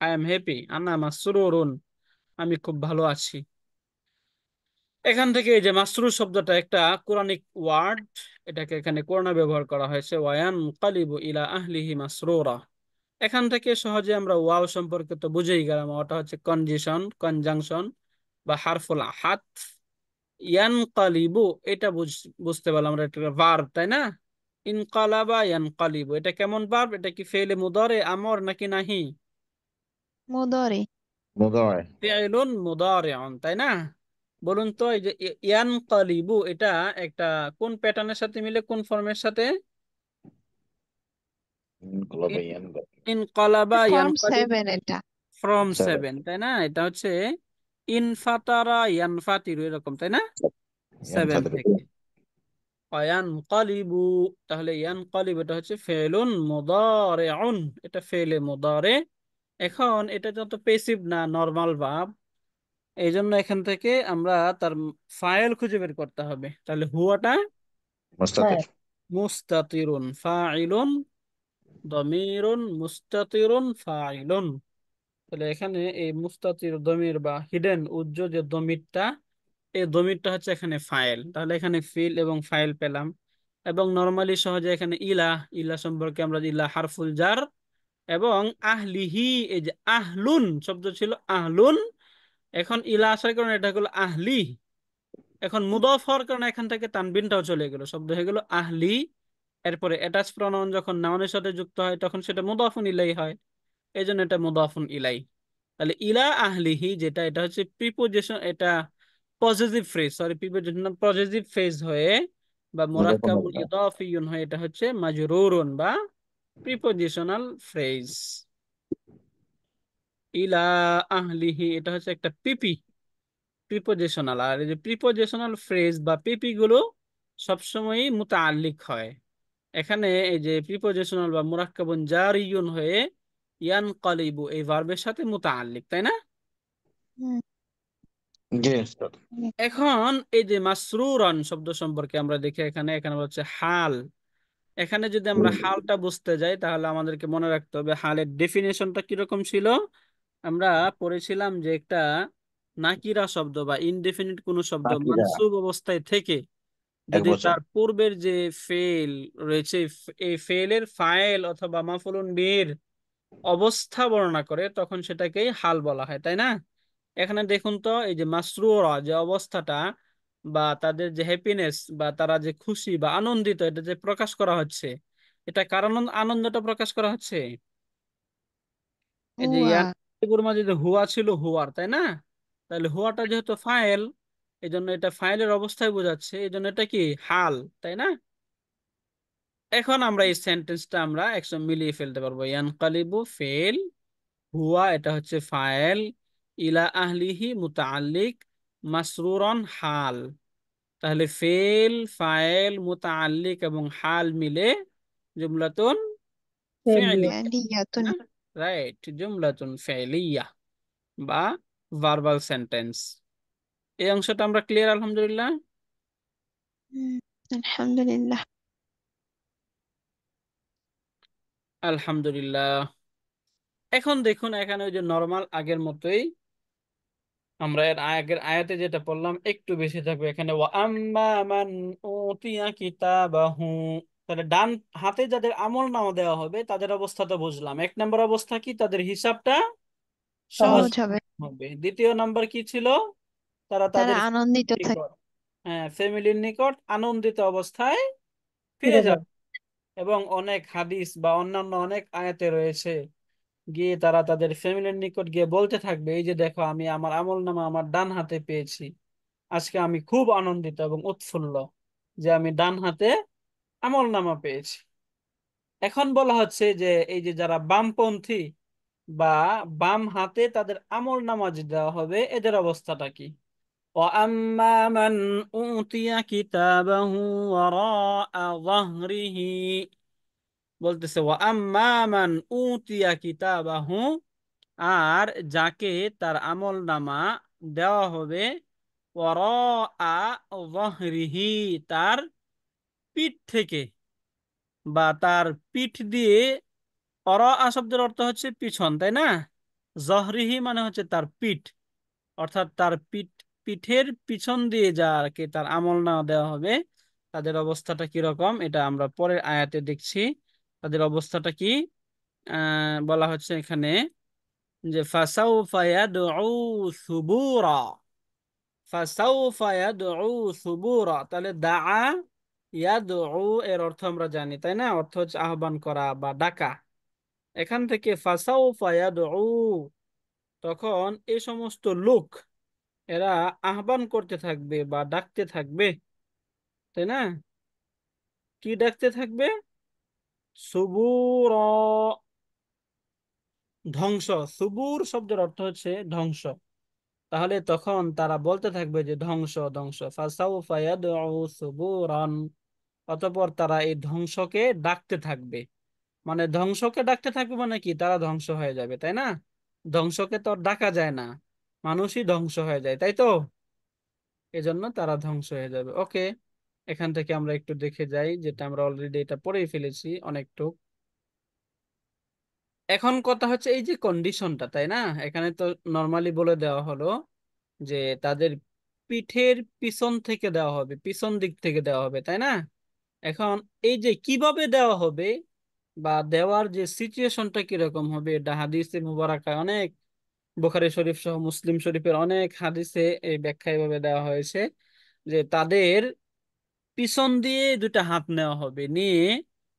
আই এম হ্যাপি, আনা মাসরুরুন, আমি খুব ভালো আছি। এখান থেকে এই যে মাসরুর শব্দটা একটা কোরআনিক ওয়ার্ড, এটাকে এখানে কোরআনে ব্যবহার করা হয়েছে, ওয়ায়ান কালিবু ইলা আহলিহি মাসরুরা। এখান থেকে সহজে আমরা ওয়াও সম্পর্কে তো বুঝেই গেলাম, ওটা হচ্ছে কনজিশন, কনজাংশন বা হারফুল আহাত। ইয়ানকালিবু, এটা বুঝতে পারলাম, আমরা একটা ভার্ব, তাই না? ইনকালাবা ইয়ানকালিবু, এটা কেমন ভার্ব? এটা কি ফেলে মুদারে আমর নাকি নাহি? মুদরে মুদারে। ফি'লুন মুদারিউন, তাই না? বলুন তো এই যে ইয়ানকালিবু, এটা একটা কোন প্যাটার্নের সাথে মিলে, কোন ফর্মের সাথে? ইনকলাবা ইয়ানকালাব। ইনকালাবা ফর্ম ইয়ানকালিবু 7 এটা। ফ্রম 7 7, তাই না? এটা হচ্ছে ইনফাতারা ইয়ানফাতিরু, এরকম তাই না? 7 ইয়ানফাতিরু। থেকে ইয়ানকালিবু, তাহলে ইয়ানকালিবু এটা হচ্ছে ফেলুন মুদারিউন, এটা ফেলে মুদারে। এখন এটা যত পেসিভ না, নরমাল ভার্ব, এই জন্য এখান থেকে আমরা তার ফাইল খুঁজে বের করতে হবে। তাহলে হুয়াটা মুস্তাতির। মুস্তাতিরুন ফাইলুন, দমিরুন মুস্তাতিরুন ফাইলুন। তাহলে এখানে এই মুস্তাতির দমির বা হিডেন উজ্জ্বল যে দমিরটা, এই দমিরটা হচ্ছে এখানে ফাইল। তাহলে এখানে ফিল এবং ফাইল পেলাম। এবং নরমালি সহজে এখানে ইলা, ইলা সম্পর্কে আমরা ইলা হারফুল জার, এবং আহলিহি, এই যে আহলুন শব্দ ছিল আহলুন, এখন ইলা আসার কারণে এটা হলো আহলি। এখন মুদাফ হওয়ার কারণে এখান থেকে তানবিনটাও চলে গেল, শব্দ হয়ে গেল আহলি। এরপরে অ্যাটাচ প্রনাউন যখন নাউনের সাথে যুক্ত হয় তখন সেটা মুদাফুন ইলাই হয়, এই জন্য এটা মুদাফুন ইলাই। তাহলে ইলা আহলিহি যেটা, এটা হচ্ছে প্রিপোজিশন, এটা positive phrase, sorry preposition positive phrase হয়ে বা মুজাফফর মুরাক্কাবুন মুজা। ইদাফিয়ুন হয়ে এটা হচ্ছে মাজরুরুন বা প্রিপোজিশনাল ফ্রেজ। ইলা আহলিহি এটা হচ্ছে একটা প্রিপোজিশনাল। আর এই যে প্রিপোজিশনাল ফ্রেজ বা পিপি গুলো সবসময়ই মুতাআল্লিক হয়। এখানে এই যে প্রিপোজিশনাল বা মুরাক্কাবুন জারিয়ুন হয়ে ইয়ানকালিবু এই ভার্বের সাথে মুতাআল্লিক, তাই না? হুম, জি উস্তাদ। এখন এই যে মাসরুরান শব্দ সম্পর্কে আমরা দেখি, এখানে এখানে হচ্ছে হাল। এখানে যদি আমরা হালটা বুঝতে যাই তাহলে আমাদেরকে মনে রাখতে হবে হালের ডেফিনেশনটা কিরকম ছিল। আমরা পড়েছিলাম যে একটা নাকিরা শব্দ বা ইনডেফিনিট কোনো শব্দ নাকিরা মানসুব অবস্থায় থেকে এক যদি বছর। তার পূর্বের যে ফেল রয়েছে, এই ফেলের ফাইল অথবা মাফুলুন বিহির অবস্থা বর্ণনা করে, তখন সেটাকেই হাল বলা হয়, তাই না? এখানে দেখুন তো এই যে মাসরুরা যে অবস্থাটা বা তাদের যে হ্যাপিনেস বা তারা যে খুশি বা আনন্দিত, এটা যে প্রকাশ করা হচ্ছে, এটা কারণ আনন্দটা প্রকাশ করা হচ্ছে। এই যে হুয়া। ইয়ার মাঝে যে হুয়া ছিল হুয়ার, তাই না? তাহলে হুয়াটা যেহেতু ফাইল, এই জন্য এটা ফাইলের অবস্থায় বোঝাচ্ছে, এই জন্য এটা কি হাল, তাই না? এখন আমরা এই সেন্টেন্সটা আমরা একসঙ্গে মিলিয়ে ফেলতে পারবো। ইয়ানকালিবু ফেল, হুয়া এটা হচ্ছে ফাইল, ইলা আহলিহি মুতাআল্লিক, মাসরুরন হাল। তাহলে ফেল, ফাইল, মুতাআল্লিক এবং হাল মিলে জুমলাতুন ফি'লিয়া, ফেলিয়াতুন। না? রাইট, জুমলাতুন ফি'লিয়া বা ভার্বাল সেন্টেন্স। এই অংশটা আমরা ক্লিয়ার আলহামদুলিল্লাহ। হুম, আলহামদুলিল্লাহ। আলহামদুলিল্লাহ। এখন দেখুন এখানে ওই যে নরমাল আগের মতোই আমরা এর আগের আয়াতে যেটা পড়লাম একটু বেশি থাকবে এখানে, ওয়া আম্মা মান উতিয়া কিতাবাহু। তাহলে ডান হাতে যাদের আমল নামা দেওয়া হবে তাদের অবস্থাটা বুঝলাম। এক নম্বর অবস্থা কি, তাদের হিসাবটা সহজ সহজ হবে। হবে। দ্বিতীয় নাম্বার কি ছিল, তারা তারা তাদের আনন্দিত থাকে। নিকট, হ্যাঁ ফ্যামিলির নিকট আনন্দিত অবস্থায় ফিরে যাবে। এবং অনেক হাদিস বা অন্যান্য অনেক আয়াতে রয়েছে, গিয়ে তারা তাদের ফ্যামিলির নিকট গিয়ে বলতে থাকবে, এই যে দেখো আমি আমার আমলনামা আমার ডান হাতে পেয়েছি, আজকে আমি খুব আনন্দিত এবং উৎফুল্ল যে আমি ডান হাতে আমলনামা পেয়েছি। এখন বলা হচ্ছে যে এই যে যারা বামপন্থী বা বাম হাতে তাদের আমলনামা যে দেওয়া হবে এদের অবস্থাটা কি। وأما من أوتي كتابه وراء ظهره, বলতেছে ওয়াম্মা মান উতিয়া কিতাবাহু, আর যাকে তার আমল নামা দেওয়া হবে ওয়ারাআ যাহরিহি, তার পিঠ থেকে বা তার পিঠ দিয়ে। ওয়ারাআ শব্দের অর্থ হচ্ছে পিছন, তাই না? জহরিহি মানে হচ্ছে তার পিঠ, অর্থাৎ তার পিঠের পিছন দিয়ে যাকে তার আমল নামা দেওয়া হবে তাদের অবস্থাটা কিরকম এটা আমরা পরের আয়াতে দেখছি। তাদের অবস্থাটা কি বলা হচ্ছে এখানে, যে ফাসাউফা ইয়াদউ সুবুরা, ফাসাউফা ইয়াদউ সুবুরা। তাহলে দাআ ইয়াদউ এর অর্থ আমরা জানি, তাই না? অর্থ হচ্ছে আহ্বান করা বা ডাকা। এখান থেকে ফাসাউফা ইয়াদউ, তখন এই সমস্ত লোক, এরা আহ্বান করতে থাকবে বা ডাকতে থাকবে, তাই না? কি ডাকতে থাকবে? সুবুর, ধ্বংস। সুবুর শব্দের অর্থ হচ্ছে ধ্বংস। তাহলে তখন তারা বলতে থাকবে যে ধ্বংস ধ্বংস, ফাসাউফা ইয়াদউ সুবুরান। অতঃপর তারা এই ধ্বংসকে ডাকতে থাকবে। মানে ধ্বংসকে ডাকতে থাকবে মানে কি, তারা ধ্বংস হয়ে যাবে, তাই না? ধ্বংসকে তো আর ডাকা যায় না, মানুষই ধ্বংস হয়ে যায়, তাই তো? এজন্য তারা ধ্বংস হয়ে যাবে। ওকে, এখান থেকে আমরা একটু দেখে যাই, যেটা আমরা অলরেডি এটা পড়েই ফেলেছি অনেকটুক। এখন কথা হচ্ছে এই যে কন্ডিশনটা, তাই না? এখানে তো নর্মালি বলে দেওয়া হলো যে তাদের পিঠের পিছন থেকে দেওয়া হবে, পিছন দিক থেকে দেওয়া হবে, তাই না? এখন এই যে কিভাবে দেওয়া হবে বা দেওয়ার যে সিচুয়েশনটা কিরকম হবে, এটা হাদিসে মুবারাকায় অনেক, বুখারী শরীফ সহ মুসলিম শরীফের অনেক হাদিসে এই ব্যাখ্যা এভাবে দেওয়া হয়েছে যে তাদের পিছন দিয়ে দুটা হাত নেওয়া হবে, নিয়ে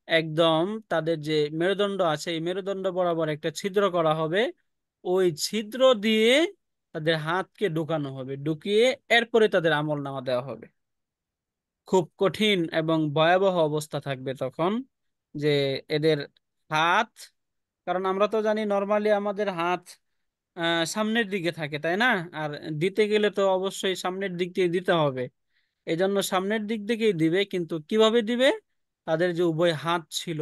একদম তাদের যে মেরুদণ্ড আছে এই মেরুদণ্ড বরাবর একটা ছিদ্র করা হবে। ওই ছিদ্র দিয়ে তাদের হাতকে ঢুকানো হবে, ঢুকিয়ে এরপরে তাদের আমলনামা দেওয়া হবে। খুব কঠিন এবং ভয়াবহ অবস্থা থাকবে তখন, যে এদের হাত, কারণ আমরা তো জানি নর্মালি আমাদের হাত সামনের দিকে থাকে, তাই না? আর দিতে গেলে তো অবশ্যই সামনের দিক দিয়ে দিতে হবে। এই জন্য সামনের দিক থেকেই দিবে, কিন্তু কিভাবে দিবে? তাদের যে উভয় হাত ছিল,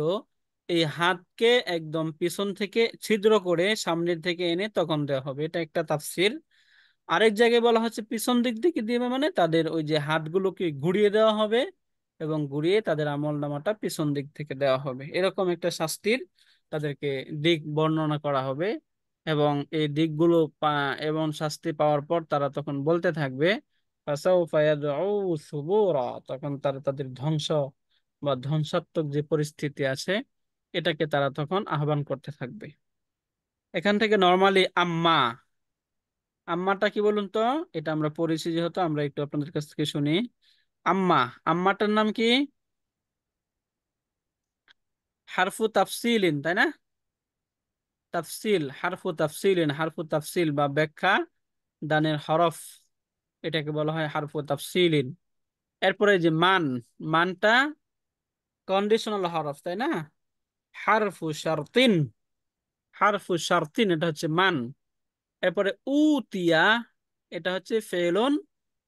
এই হাতকে একদম পিছন থেকে ছিদ্র করে সামনের থেকে এনে তখন দেওয়া হবে, এটা একটা তাফসীর। আরেক জায়গায় বলা হচ্ছে পিছন দিক থেকে দিবে, মানে তাদের ওই যে হাতগুলোকে ঘুরিয়ে দেওয়া হবে এবং ঘুরিয়ে তাদের আমল নামাটা পিছন দিক থেকে দেওয়া হবে, এরকম একটা শাস্তির তাদেরকে দিক বর্ণনা করা হবে। এবং এই দিকগুলো এবং শাস্তি পাওয়ার পর তারা তখন বলতে থাকবে ফাসাউফা ইয়াদউ সুবুরা, তখন তারা তাদের ধ্বংস বা ধ্বংসাত্মক যে পরিস্থিতি আছে এটাকে তারা তখন আহ্বান করতে থাকবে। এখান থেকে নর্মালি আম্মা, আম্মাটা কি বলুন তো? এটা আমরা পড়েছি যেহেতু, আমরা একটু আপনাদের কাছ থেকে শুনি। আম্মা, আম্মাটার নাম কি? হারফু তাফসিলিন, তাই না? তাফসিল, হারফু তাফসিলিন, হারফু তাফসিল বা ব্যাখ্যা দানের হরফ, এটাকে বলা হয় হারফু তাফসিলিন। এরপরে যে মান, মানটা কন্ডিশনাল হরফ, তাই না? হারফু শারতিন, হারফু শারতিন এটা হচ্ছে মান। এরপরে উতিয়া, এটা হচ্ছে ফেলুন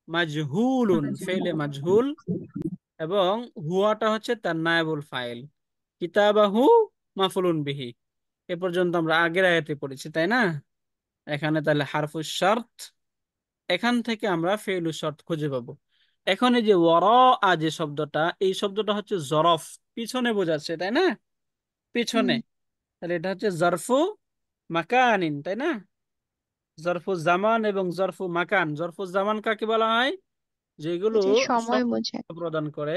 মাজহুলুন, ফেলে মাজহুল। এবং হুয়াটা হচ্ছে তার নায়েবুল ফাইল, কিতাবাহু মাফুলুন বিহি। এ পর্যন্ত আমরা আগের আয়াতে পড়েছি, তাই না? এখানে তাহলে হারফুশ শর্ত, এখান থেকে আমরা ফেলু শর্ত খুঁজে পাবো। এখন এই যে ওয়ারা যে শব্দটা, এই শব্দটা হচ্ছে জরফ, পিছনে বোঝাচ্ছে, তাই না? পিছনে। তাহলে এটা হচ্ছে জরফু মাকানিন, তাই না? জরফু জামান এবং জরফু মাকান। জরফু জামান কাকে বলা হয়? যেগুলো যে সময় সময় বোঝায়। প্রদান করে,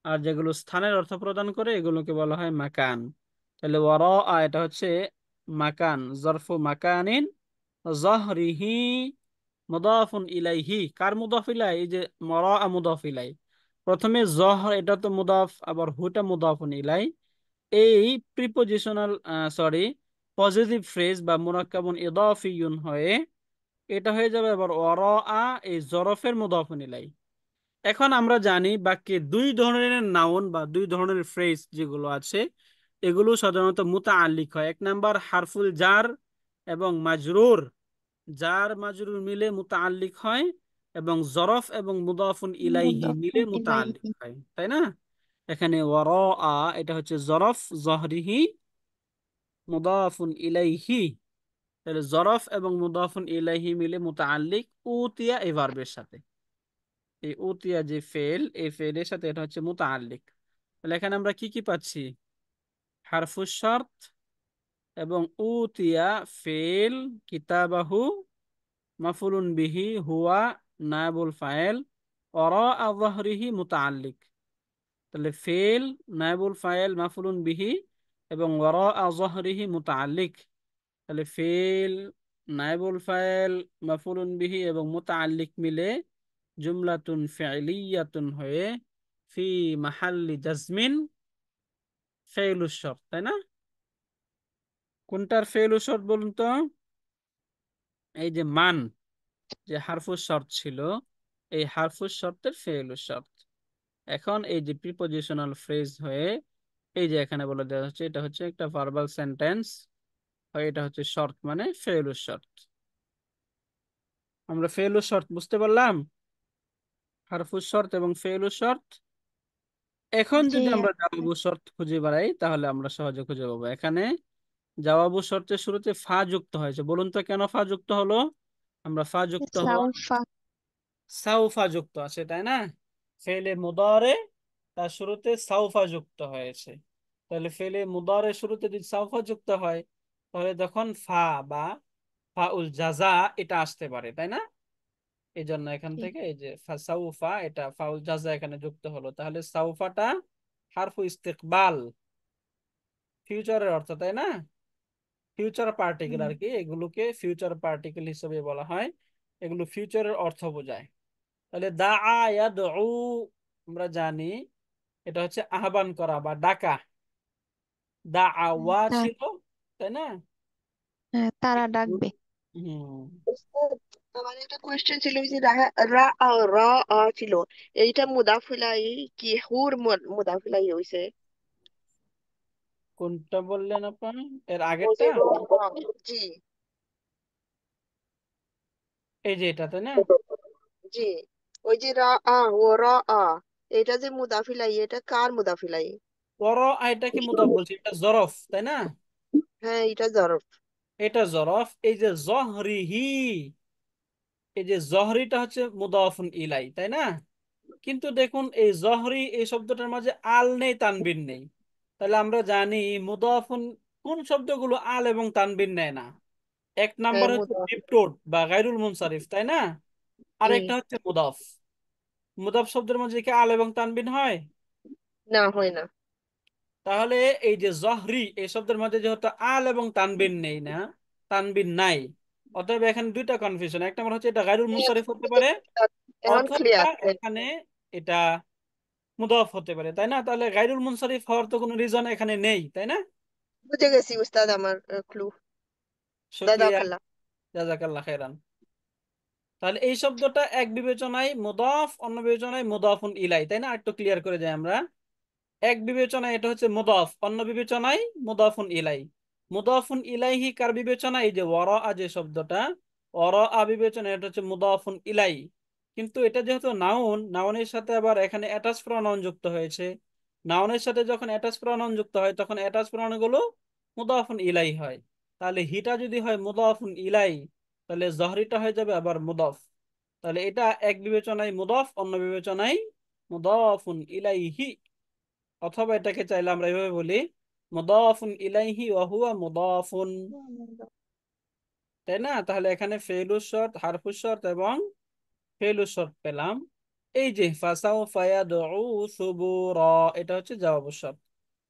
আর যেগুলো স্থানের অর্থ প্রদান করে এগুলোকে বলা হয় মাকান। তাহলে ওয়ারা, এটা হচ্ছে মাকান, জরফু মাকানিন। জহরিহি মুদাফুন ইলাইহি, কার মুদাফ ইলাই? এই যে ওয়ারা মুদাফ ইলাই। প্রথমে জহর, এটা তো মুদাফ, আবার হুটা মুদাফুন ইলাই। এই প্রিপোজিশনাল, সরি, পজিটিভ ফ্রেজ বা মুরাক্কাবুন ইদাফিয়ুন হয়ে এটা হয়ে যাবে আবার ওয়ারা, এই জরফের মুদাফুন ইলাই। এখন আমরা জানি বাক্যে দুই ধরনের নাউন বা দুই ধরনের ফ্রেজ যেগুলো আছে, এগুলো সাধারণত মুতাআল্লিক হয়। এক নাম্বার হারফুল জার এবং মাজরুর, জার মাজরুর মিলে মুতাআল্লিক হয়, এবং জরফ এবং মুদাফুন ইলাইহি মিলে মুদাফুন মুতাআল্লিক ইলাইহি। হয়, তাই না? এখানে ওয়ারা, এটা হচ্ছে জরফ, জহরিহি মুদাফুন ইলাইহি। তাহলে জরফ এবং মুদাফুন ইলাইহি মিলে মুতাআল্লিক উতিয়া এই ভার্বের সাথে। এই উতিয়া যে ফেল, এই ফেলের সাথে এটা হচ্ছে মুতাআল্লিক। তাহলে এখানে আমরা কি কি পাচ্ছি? হারফুশ শর্ত এবং উতিয়া ফেল, কিতাবাহু মাফুলুন বিহি, হুয়া নায়েবুল ফাইল, ওয়ারা যাহরিহি মুতাআল্লিক। তাহলে ফেল, নায়েবুল ফাইল, মাফুলুন বিহি এবং ওয়ারা যাহরিহি মুতাআল্লিক। তাহলে ফেল, নায়েবুল ফাইল, মাফুলুন বিহি এবং মুতাআল্লিক মিলে জুমলাতুন ফি'লিয়াতুন হয়ে ফি মাহাল্লি জাজমিন ফেইলুস শর্ত, তাই না? কোনটার ফেইলুস শর্ত বলুন তো? এই যে মান, যে হারফুস শর্ত ছিল, এই হারফুস শর্তের ফেলুস শর্ত। এখন এই যে প্রিপজিশনাল ফ্রেজ হয়ে এই যে এখানে বলে দেওয়া হচ্ছে এটা হচ্ছে একটা ভার্বাল সেন্টেন্স, হয় এটা হচ্ছে শর্ত মানে ফেলুস শর্ত। আমরা ফেলুস শর্ত বুঝতে পারলাম, হারফুস শর্ত এবং ফেলুস শর্ত। এখন জি যদি আমরা জবাবু শর্ত খুঁজে বেড়াই তাহলে আমরা সহজে খুঁজে পাবো। এখানে জবাবু শর্তের শুরুতে ফা যুক্ত হয়েছে, বলুন তো কেন ফা যুক্ত হলো? আমরা ফা যুক্ত হওয়া সাউফা। সাউফা যুক্ত আছে তাই না, ফেলে মুদারে তার শুরুতে সাউফা যুক্ত হয়েছে। তাহলে ফেলে মুদারে শুরুতে যদি সাউফা যুক্ত হয় তাহলে তখন ফা বা ফাউল জাজা এটা আসতে পারে তাই না। এই জন্য এখান জি থেকে এই যে সাউফা এটা ফাউল জাজা এখানে যুক্ত হলো, তাহলে সাউফাটা হারফু ইস্তিকবাল, ফিউচারের অর্থ তাই না, ফিউচার পার্টিকেল হুম, আর কি, এগুলোকে ফিউচার পার্টিকেল হিসেবে বলা হয়, এগুলো ফিউচারের অর্থ বোঝায়। তাহলে দা ইয়াদউ আমরা জানি এটা হচ্ছে আহ্বান করা বা ডাকা, দা আওয়া তা- ছিল তাই না। হ্যাঁ, তারা ডাকবে। হম উস্তাদ, আমার একটা কোয়েশ্চেন ছিল, ওই যে রা রা র ছিল, এইটা মুদাফিলাই কি হুর মুদাফিলাই হইছে? কোনটা বললেন আপনি, এর ওই আগেরটা? যে জি এই যে এটা তাই না। জি, ওই যে রা ও র আ, এটা যে মুদাফিলাই, এটা কার মুদাফিলাই? পর আইটাকে মুদাফ বলছি, এটা জরফ তাই না, হ্যাঁ, এটা জরফ। এটা জরফ। এই যে জহরিহি, এই যে জহরিটা হচ্ছে মুদাফুন ইলাই তাই না। কিন্তু দেখুন এই জহরি এই শব্দটার মাঝে আল নেই তানবিন নেই, তাহলে আমরা জানি মুদাফুন কোন শব্দগুলো আল এবং তানবিন নেয় না। এক নাম্বার হ্যাঁ, হচ্ছে ডিপটোট বা গায়রুল মুনসারিফ তাই না, আর জি, একটা হচ্ছে মুদাফ। মুদাফ শব্দের মধ্যে কি আল এবং তানবিন হয়? না হয় না। তাহলে এই যে জহরি এই শব্দের মধ্যে যেহেতু আল এবং তানবিন নেই না, তানবিন নাই, অতএব এখানে দুইটা কনফিউশন, একটা নম্বর হচ্ছে এটা গায়রুল মুনসারিফ হতে পারে এখন অথবা ক্লিয়ার। এখানে এটা মুদাফ হতে পারে তাই না। তাহলে গায়রুল মুনসারিফ হওয়ার তো কোনো রিজন এখানে নেই তাই না। বুঝে গেছি উস্তাদ, আমার ক্লু। শুক্রিয়া, জাযাকাল্লাহ। জাযাকাল্লাহ খাইরান। তাহলে এই শব্দটা এক বিবেচনায় মুদাফ, অন্য বিবেচনায় মুদাফুন ইলাই তাই না, একটু ক্লিয়ার করে যাই আমরা। এক বিবেচনায় এটা হচ্ছে মুদাফ, অন্য বিবেচনায় মুদাফুন ইলাই। মুদাফুন ইলাইহি কার বিবেচনায়, এই যে ওয়ারা যে শব্দটা, ওয়ারা বিবেচনায় এটা হচ্ছে মুদাফুন ইলাই। কিন্তু এটা যেহেতু নাউন, নাউনের সাথে আবার এখানে অ্যাটাচ প্রনাউন যুক্ত হয়েছে, নাউনের সাথে যখন অ্যাটাচ প্রনাউন যুক্ত হয় তখন অ্যাটাচ প্রনাউন গুলো মুদাফুন ইলাই হয়। তাহলে হিটা যদি হয় মুদাফুন ইলাই তাহলে জহরিটা হয়ে যাবে আবার মুদাফ। তাহলে এটা এক বিবেচনায় মুদাফ, অন্য বিবেচনায় মুদাফুন ইলাইহি। অথবা এটাকে চাইলে আমরা এভাবে বলি মুদাফুন ইলাইহি ওয়া হুয়া মুদাফুন, তাই না। তাহলে এখানে ফেলুস শর্ত, হারফুস শর্ত এবং ফেলুস শর্ত পেলাম। এই যে ফাসাউফা ইয়াদউ সুবুরা, এটা হচ্ছে জবাবুস শর্ত।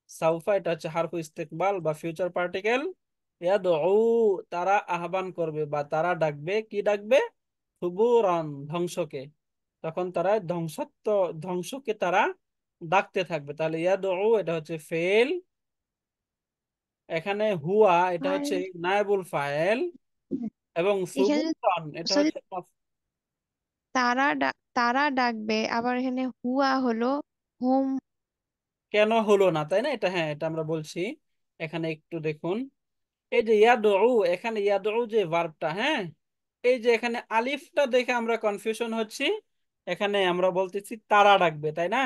সাউফা এটা হচ্ছে হারফু ইস্তিকবাল বা ফিউচার পার্টিকেল, ইয়াদউ তারা আহ্বান করবে বা তারা ডাকবে, কি ডাকবে? সুবুরান ধ্বংসকে, তখন তারা ধ্বংসকে তারা ডাকতে থাকবে। তাহলে ইয়াদউ এটা হচ্ছে ফেল, এখানে হুয়া এটা আর হচ্ছে নায়েবুল ফাইল, এবং এখানে সুবুতান এটা যদি হচ্ছে তারা ডাকবে, আবার এখানে হুয়া হলো হোম। কেন হলো না তাই না, এটা হ্যাঁ এটা আমরা বলছি। এখানে একটু দেখুন, এই যে ইয়াদউ, এখানে ইয়াদউ যে ভার্বটা, হ্যাঁ এই যে এখানে আলিফটা দেখে আমরা কনফিউশন হচ্ছি, এখানে আমরা বলতেছি তারা ডাকবে তাই না।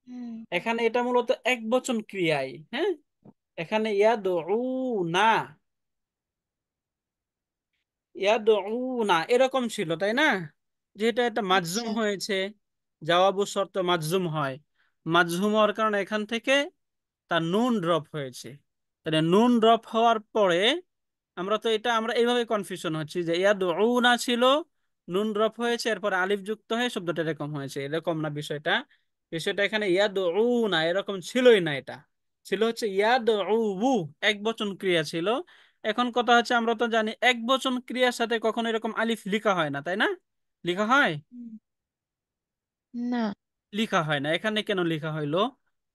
হুম, এখানে এটা মূলত এক বচন ক্রিয়ায়, হ্যাঁ এখানে ইয়াদউ না, ইয়াদউনা এরকম ছিল তাই না, যেটা এটা মাজজুম আচ্ছা। হয়েছে, জবাবু শর্ত মাজজুম হয়, মাজজুম হওয়ার কারণে এখান থেকে তার নুন ড্রপ হয়েছে। তাহলে নুন ড্রপ হওয়ার পরে আমরা এইভাবে কনফিউশন হচ্ছি যে ইয়াদউনা ছিল, নুন ড্রপ হয়েছে, এরপর আলিফ যুক্ত হয়ে শব্দটা এরকম হয়েছে, এরকম না বিষয়টা। বিষয়টা এখানে ইয়াদউনা এরকম ছিলই না, এটা ছিল হচ্ছে ইয়াদউ, এক বচন ক্রিয়া ছিল। এখন কথা হচ্ছে আমরা তো জানি এক বচন ক্রিয়ার সাথে কখনো এরকম আলিফ লিখা হয় না তাই না, লিখা হয়? হুম, না। লিখা হয় না, এখানে কেন লিখা হইলো?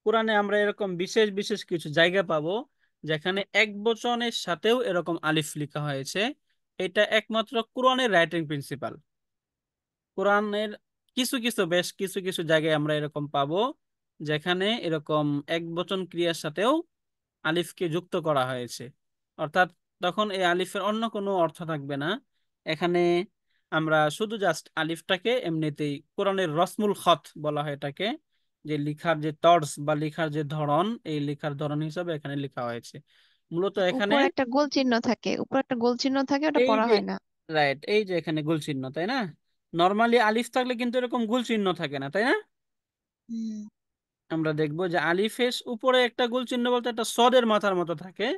কোরআনে আমরা এরকম বিশেষ বিশেষ কিছু জায়গা পাবো যেখানে এক বচনের সাথেও এরকম আলিফ লিখা হয়েছে। এটা একমাত্র কোরআনের রাইটিং প্রিন্সিপাল। কোরআনের বেশ কিছু কিছু জায়গায় আমরা এরকম পাবো যেখানে এরকম একবচন ক্রিয়ার সাথেও আলিফকে যুক্ত করা হয়েছে, অর্থাৎ তখন এই আলিফের অন্য কোনো অর্থ থাকবে না। এখানে আমরা শুধু জাস্ট আলিফটাকে এমনিতেই কোরআনের রসমুল খত বলা হয় এটাকে, যে লিখার যে তর্স বা লিখার যে ধরন, এই লিখার ধরন হিসাবে এখানে লেখা হয়েছে মূলত এখানে। উপর একটা গোল চিহ্ন থাকে, উপর একটা গোল চিহ্ন থাকে, ওটা এই পড়া যে হয় না। রাইট, এই যে এখানে গোল চিহ্ন, তাই না? নর্মালি আলিফ থাকলে কিন্তু এরকম গোল চিহ্ন থাকে না, তাই না? হুম। আমরা দেখবো যে আলিফের উপরে একটা গোল চিহ্ন বলতে একটা সদের মাথার মতো থাকে,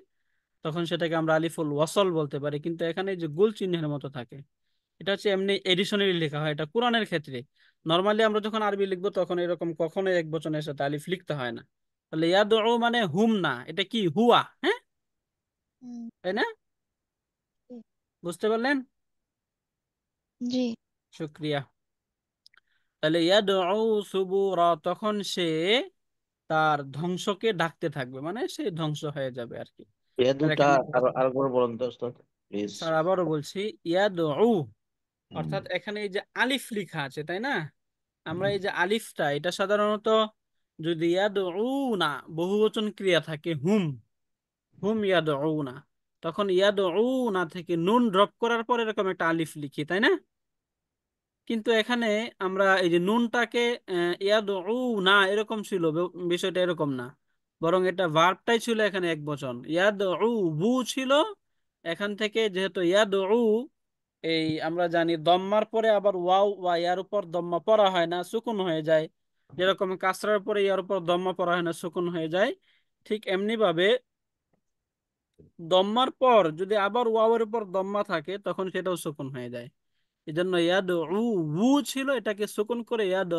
তখন সেটাকে আমরা আলিফুল ওয়াসল বলতে পারি, কিন্তু এখানে এই যে গোল চিহ্নের মতো থাকে, এটা হচ্ছে এমনি এডিশনালি লেখা হয় এটা কোরআনের ক্ষেত্রে। নর্মালি আমরা যখন আরবি লিখবো তখন এরকম কখনোই এক বচনের সাথে আলিফ লিখতে হয় না। তাহলে ইয়াদউ মানে হুম না, এটা কি হুয়া, হ্যাঁ, হুম। তাই না? বুঝতে পারলেন? জি। শুক্রিয়া। তাহলে ইয়াদউ সুবুরা, তখন সে তার ধ্বংসকে ডাকতে থাকবে, মানে সে ধ্বংস হয়ে যাবে আর কি। এ আর দুটা এখানে আরো আরো করে বলুন তো ওস্তাদ, প্লিজ। স্যার আবারও বলছি, ইয়াদউ অর্থাৎ এখানে এই যে আলিফ লিখা আছে, তাই না? আমরা এই যে আলিফটা, এটা সাধারণত যদি ইয়াদউনা বহুবচন ক্রিয়া থাকে, হুম হুম ইয়াদউনা, তখন ইয়াদউনা থেকে নুন ড্রপ করার পর এরকম একটা আলিফ লিখি, তাই না? কিন্তু এখানে আমরা এই যে নুনটাকে ইয়াদউনা এরকম ছিল, বিষয়টা এরকম না, বরং এটা ভার্বটাই ছিল এখানে এক বচন, ইয়াদউ ছিল। এখান থেকে যেহেতু ইয়াদউ, এই আমরা জানি দম্মার পরে আবার ওয়াও ওয়া ইয়ার উপর দম্মা পড়া হয় না, সুকুন হয়ে যায়। যেরকম কাসরার পরে ইয়ার উপর দম্মা পড়া হয় না, সুকুন হয়ে যায়। ঠিক এমনি ভাবে দম্মার পর যদি আবার ওয়াও এর উপর দম্মা থাকে তখন সেটাও সুকুন হয়ে যায়। এই জন্য ইয়াদ উ ছিল, এটাকে সুকুন করে ইয়াদ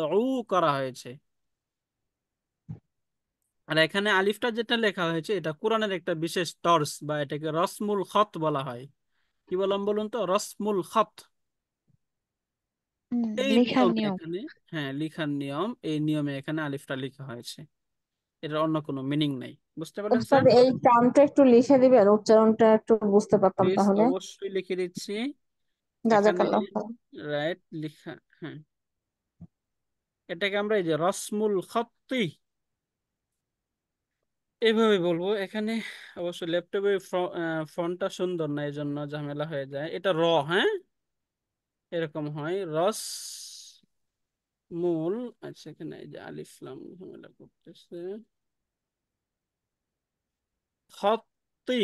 করা হয়েছে। আর এখানে আলিফটা যেটা লেখা হয়েছে এটা কোরআনের একটা বিশেষ তর্স, বা এটাকে রসমুল খত বলা হয়। কি বললাম বলুন তো? রসমুল খত। এই লেখার নিয়মে নিয়ম। এখানে, হ্যাঁ লিখার নিয়ম, এই নিয়মে এখানে আলিফটা লেখা হয়েছে, এটার অন্য কোনো মিনিং নাই। বুঝতে পারলেন ওস্তাদ স্যার? এই টার্মটা একটু লিখে দিবেন, উচ্চারণটা একটু বুঝতে পারতাম প্লিজ, তাহলে। অবশ্যই লিখে দিচ্ছি এখানে। জাজাকাল্লাহ খাইর। রাইট, লিখা, হ্যাঁ, এটাকে আমরা এই যে রসমুল খত্তি এইভাবে বলবো এখানে। অবশ্য ল্যাপটপে ফন্টটা সুন্দর না, এই জন্য ঝামেলা হয়ে যায়। এটা হ্যাঁ, এরকম হয় রস মূল। আচ্ছা, এখানে এই যে আলিফ লাম ঝামেলা করতেছে, খত্তি,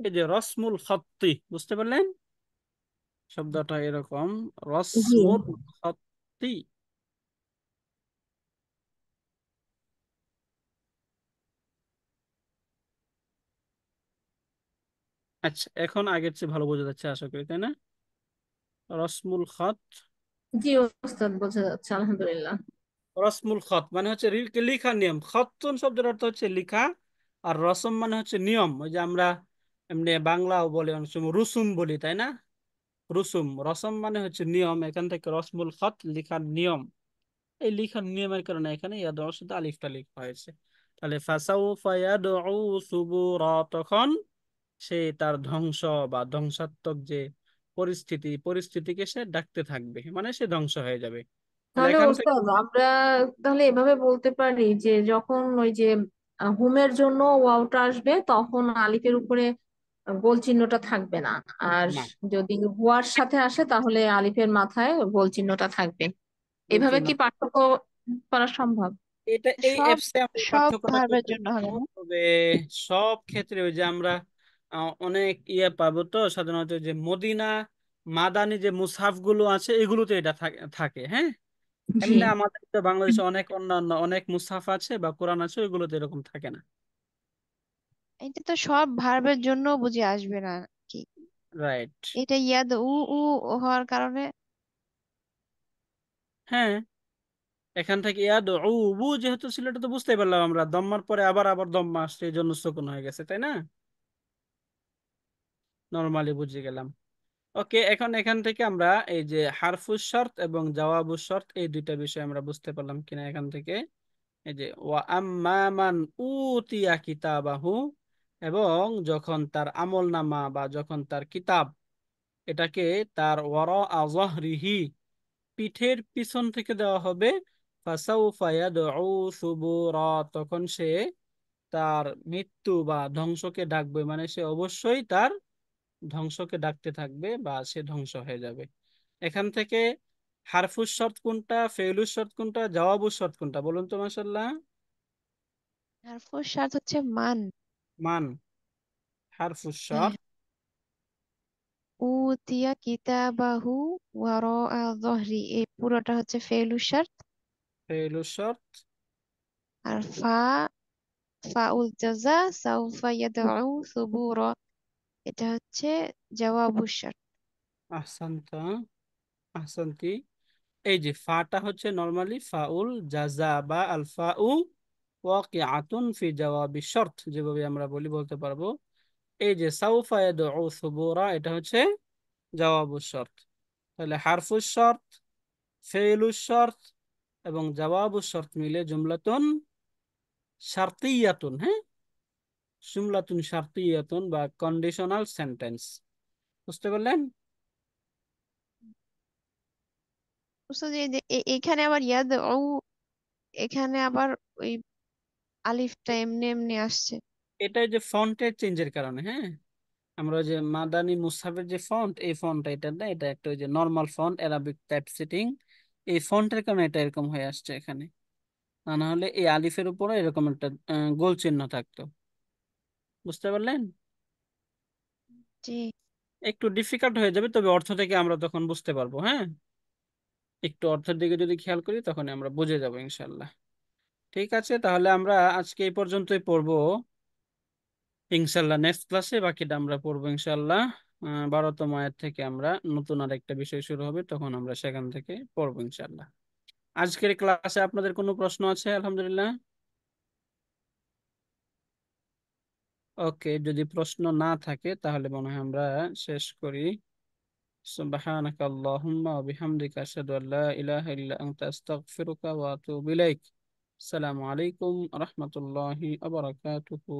এই যে রসমুল খত্তি, বুঝতে পারলেন? শব্দটা এরকম, জি। রসমুল খত্তি। আচ্ছা, এখন আগের চেয়ে ভালো বোঝা যাচ্ছে আশা করি, তাই না? রসমুল খত, জি ওস্তাদ, বোঝা যাচ্ছে আলহামদুলিল্লাহ। রসমুল খত মানে হচ্ছে লিখার নিয়ম। খতন শব্দের অর্থ হচ্ছে লিখা, আর রসম মানে হচ্ছে নিয়ম। ওই যে আমরা এমনি বাংলাও বলি, অনেক সময় রুসুম বলি, তাই না? রুসুম, রসম মানে হচ্ছে নিয়ম, এখান থেকে রসমুল খত লিখার নিয়ম। এই লিখার নিয়মের কারণে এখানে ইয়াদউ সাথে আলিফটা লেখা হয়েছে। তাহলে ফাসাউফা ইয়াদউ সুবুরা, তখন সে তার ধ্বংস বা ধ্বংসাত্মক যে পরিস্থিতিকে সে ডাকতে থাকবে, মানে সে ধ্বংস হয়ে যাবে। তাহলে তাহলে এখান থেকে ওস্তাদ আমরা তাহলে এভাবে বলতে পারি যে যখন ওই যে হুমের জন্য ওয়াওটা আসবে তখন আলিফের উপরে গোল চিহ্নটা থাকবে না, আর না, যদি হুয়ার সাথে আসে তাহলে আলিফের মাথায় গোল চিহ্নটা থাকবে। এভাবে বলছি না, কি পার্থক্য করা সম্ভব? এটা এই সব অ্যাপসে আমরা এই সব পার্থক্যটা ভার্বের করতে জন্য হবে পারবো। না। তবে সব ক্ষেত্রে ওই যে আমরা অনেক ইয়ে পাবো তো, সাধারণত যে মদিনা মাদানি যে মুসহাফ গুলো আছে এগুলোতে এটা থাকে, হ্যাঁ। জি। এমনি আমাদের তো বাংলাদেশে অনেক অন্যান্য অনেক মুসহাফ আছে বা কোরআন আছে, ওইগুলোতে এরকম থাকে না। এটা তো সব ভার্বের জন্য বুঝে আসবে না কি? রাইট, এটা ইয়াদ উ হওয়ার কারণে। হ্যাঁ। এখান থেকে ইয়াদ উ যেহেতু ছিল, এটা তো বুঝতেই পারলাম আমরা, দম্মার পরে আবার আবার দম্মা আসছে, এই জন্য সুকুন হয়ে গেছে, তাই না? নরমালি বুঝে গেলাম। ওকে, এখন এখান থেকে আমরা এই যে হারফুস শর্ত এবং জওয়াবুস শর্ত, এই দুইটা বিষয় আমরা বুঝতে পারলাম কিনা এখান থেকে। এই যে ওয়া আম্মা মান উতিয়া কিতাবাহু, এবং যখন তার আমল নামা বা যখন তার কিতাব এটাকে তার ওয়ারা যাহরিহি পিঠের পিছন থেকে দেওয়া হবে, ফাসাউফা ইয়াদউ সুবুরা, তখন সে তার মৃত্যু বা ধ্বংসকে ডাকবে, মানে সে অবশ্যই তার ধ্বংসকে ডাকতে থাকবে বা সে ধ্বংস হয়ে যাবে। এখান থেকে হারফুস শর্ত কোনটা, ফেইলুস শর্ত কোনটা, জওয়াবুস শর্ত কোনটা বলুন তো মাশাআল্লাহ? হারফুর স্বাদ হচ্ছে মান। মান। হারফুস হ্যাঁ। শর্ত, উতিয়া কিতাবাহু ওয়ারাআ যহরি, এই পুরোটা হচ্ছে ফেলুর শর্ত। ফেইলুস শর্ত, আর ফাউল জাযা সাউফা ইয়াদউ সুবুরা, এটা হচ্ছে জওয়াবুশ শর্ত। আহসানতা, আহসানতি। এই যে ফাটা হচ্ছে নরমালি ফাউল জাজা বা আল ফাউ ওয়াকিআতুন ফি জাওয়াবি শর্ত, যেভাবে আমরা বলতে পারবো। এই যে সাউফা ইয়াদউ সুবুরা, এটা হচ্ছে জওয়াবুশ শর্ত। তাহলে হারফুস শর্ত, ফেইলুস শর্ত এবং জওয়াবুশ শর্ত মিলে জুমলাতুন শারতিয়াতুন, হ্যাঁ, জুমলাতুন শারতিয়াতুন বা কন্ডিশনাল সেন্টেন্স। বুঝতে পারলেন? উস্তাদ, এই যে এখানে আবার ইয়াদউ, এখানে আবার ওই আলিফটা এমনি এমনি আসছে। এটা যে ফন্টের চেঞ্জের কারণে, হ্যাঁ, আমরা ওই যে মাদানী মুসহাফের যে ফন্ট, এই ফন্টটা এটা না, এটা একটা ওই যে normal font Arabic type setting, এই ফন্টের কারণে এটা এরকম হয়ে আসছে এখানে। তা না হলে এই আলিফের উপরে এরকম একটা গোল চিহ্ন থাকতো। বুঝতে পারলেন? জি। একটু ডিফিকাল্ট হয়ে যাবে, তবে অর্থ থেকে আমরা তখন বুঝতে পারবো। হ্যাঁ, একটু অর্থের দিকে যদি খেয়াল করি তখন আমরা বুঝে যাবো ইনশাল্লাহ। ঠিক আছে, তাহলে আমরা আজকে এই পর্যন্তই পড়বো। ইনশাল্লাহ নেক্সট ক্লাসে বাকিটা আমরা পড়বো ইনশাল্লাহ। 12তম আয়াত থেকে আমরা নতুন আর একটা বিষয় শুরু হবে, তখন আমরা সেখান থেকে পড়বো ইনশাল্লাহ। আজকের ক্লাসে আপনাদের কোনো প্রশ্ন আছে? আলহামদুলিল্লাহ। ওকে, যদি প্রশ্ন না থাকে তাহলে মনে হয় আমরা শেষ করি। সুবহানাকা আল্লাহুম্মা ওয়া বিহামদিকা আশহাদু আল্লা ইলাহা ইল্লা আনতা আস্তাগফিরুকা ওয়া আতুবু ইলাইক। আসসালামু আলাইকুম ওয়া রাহমাতুল্লাহি ওয়া বারাকাতুহু।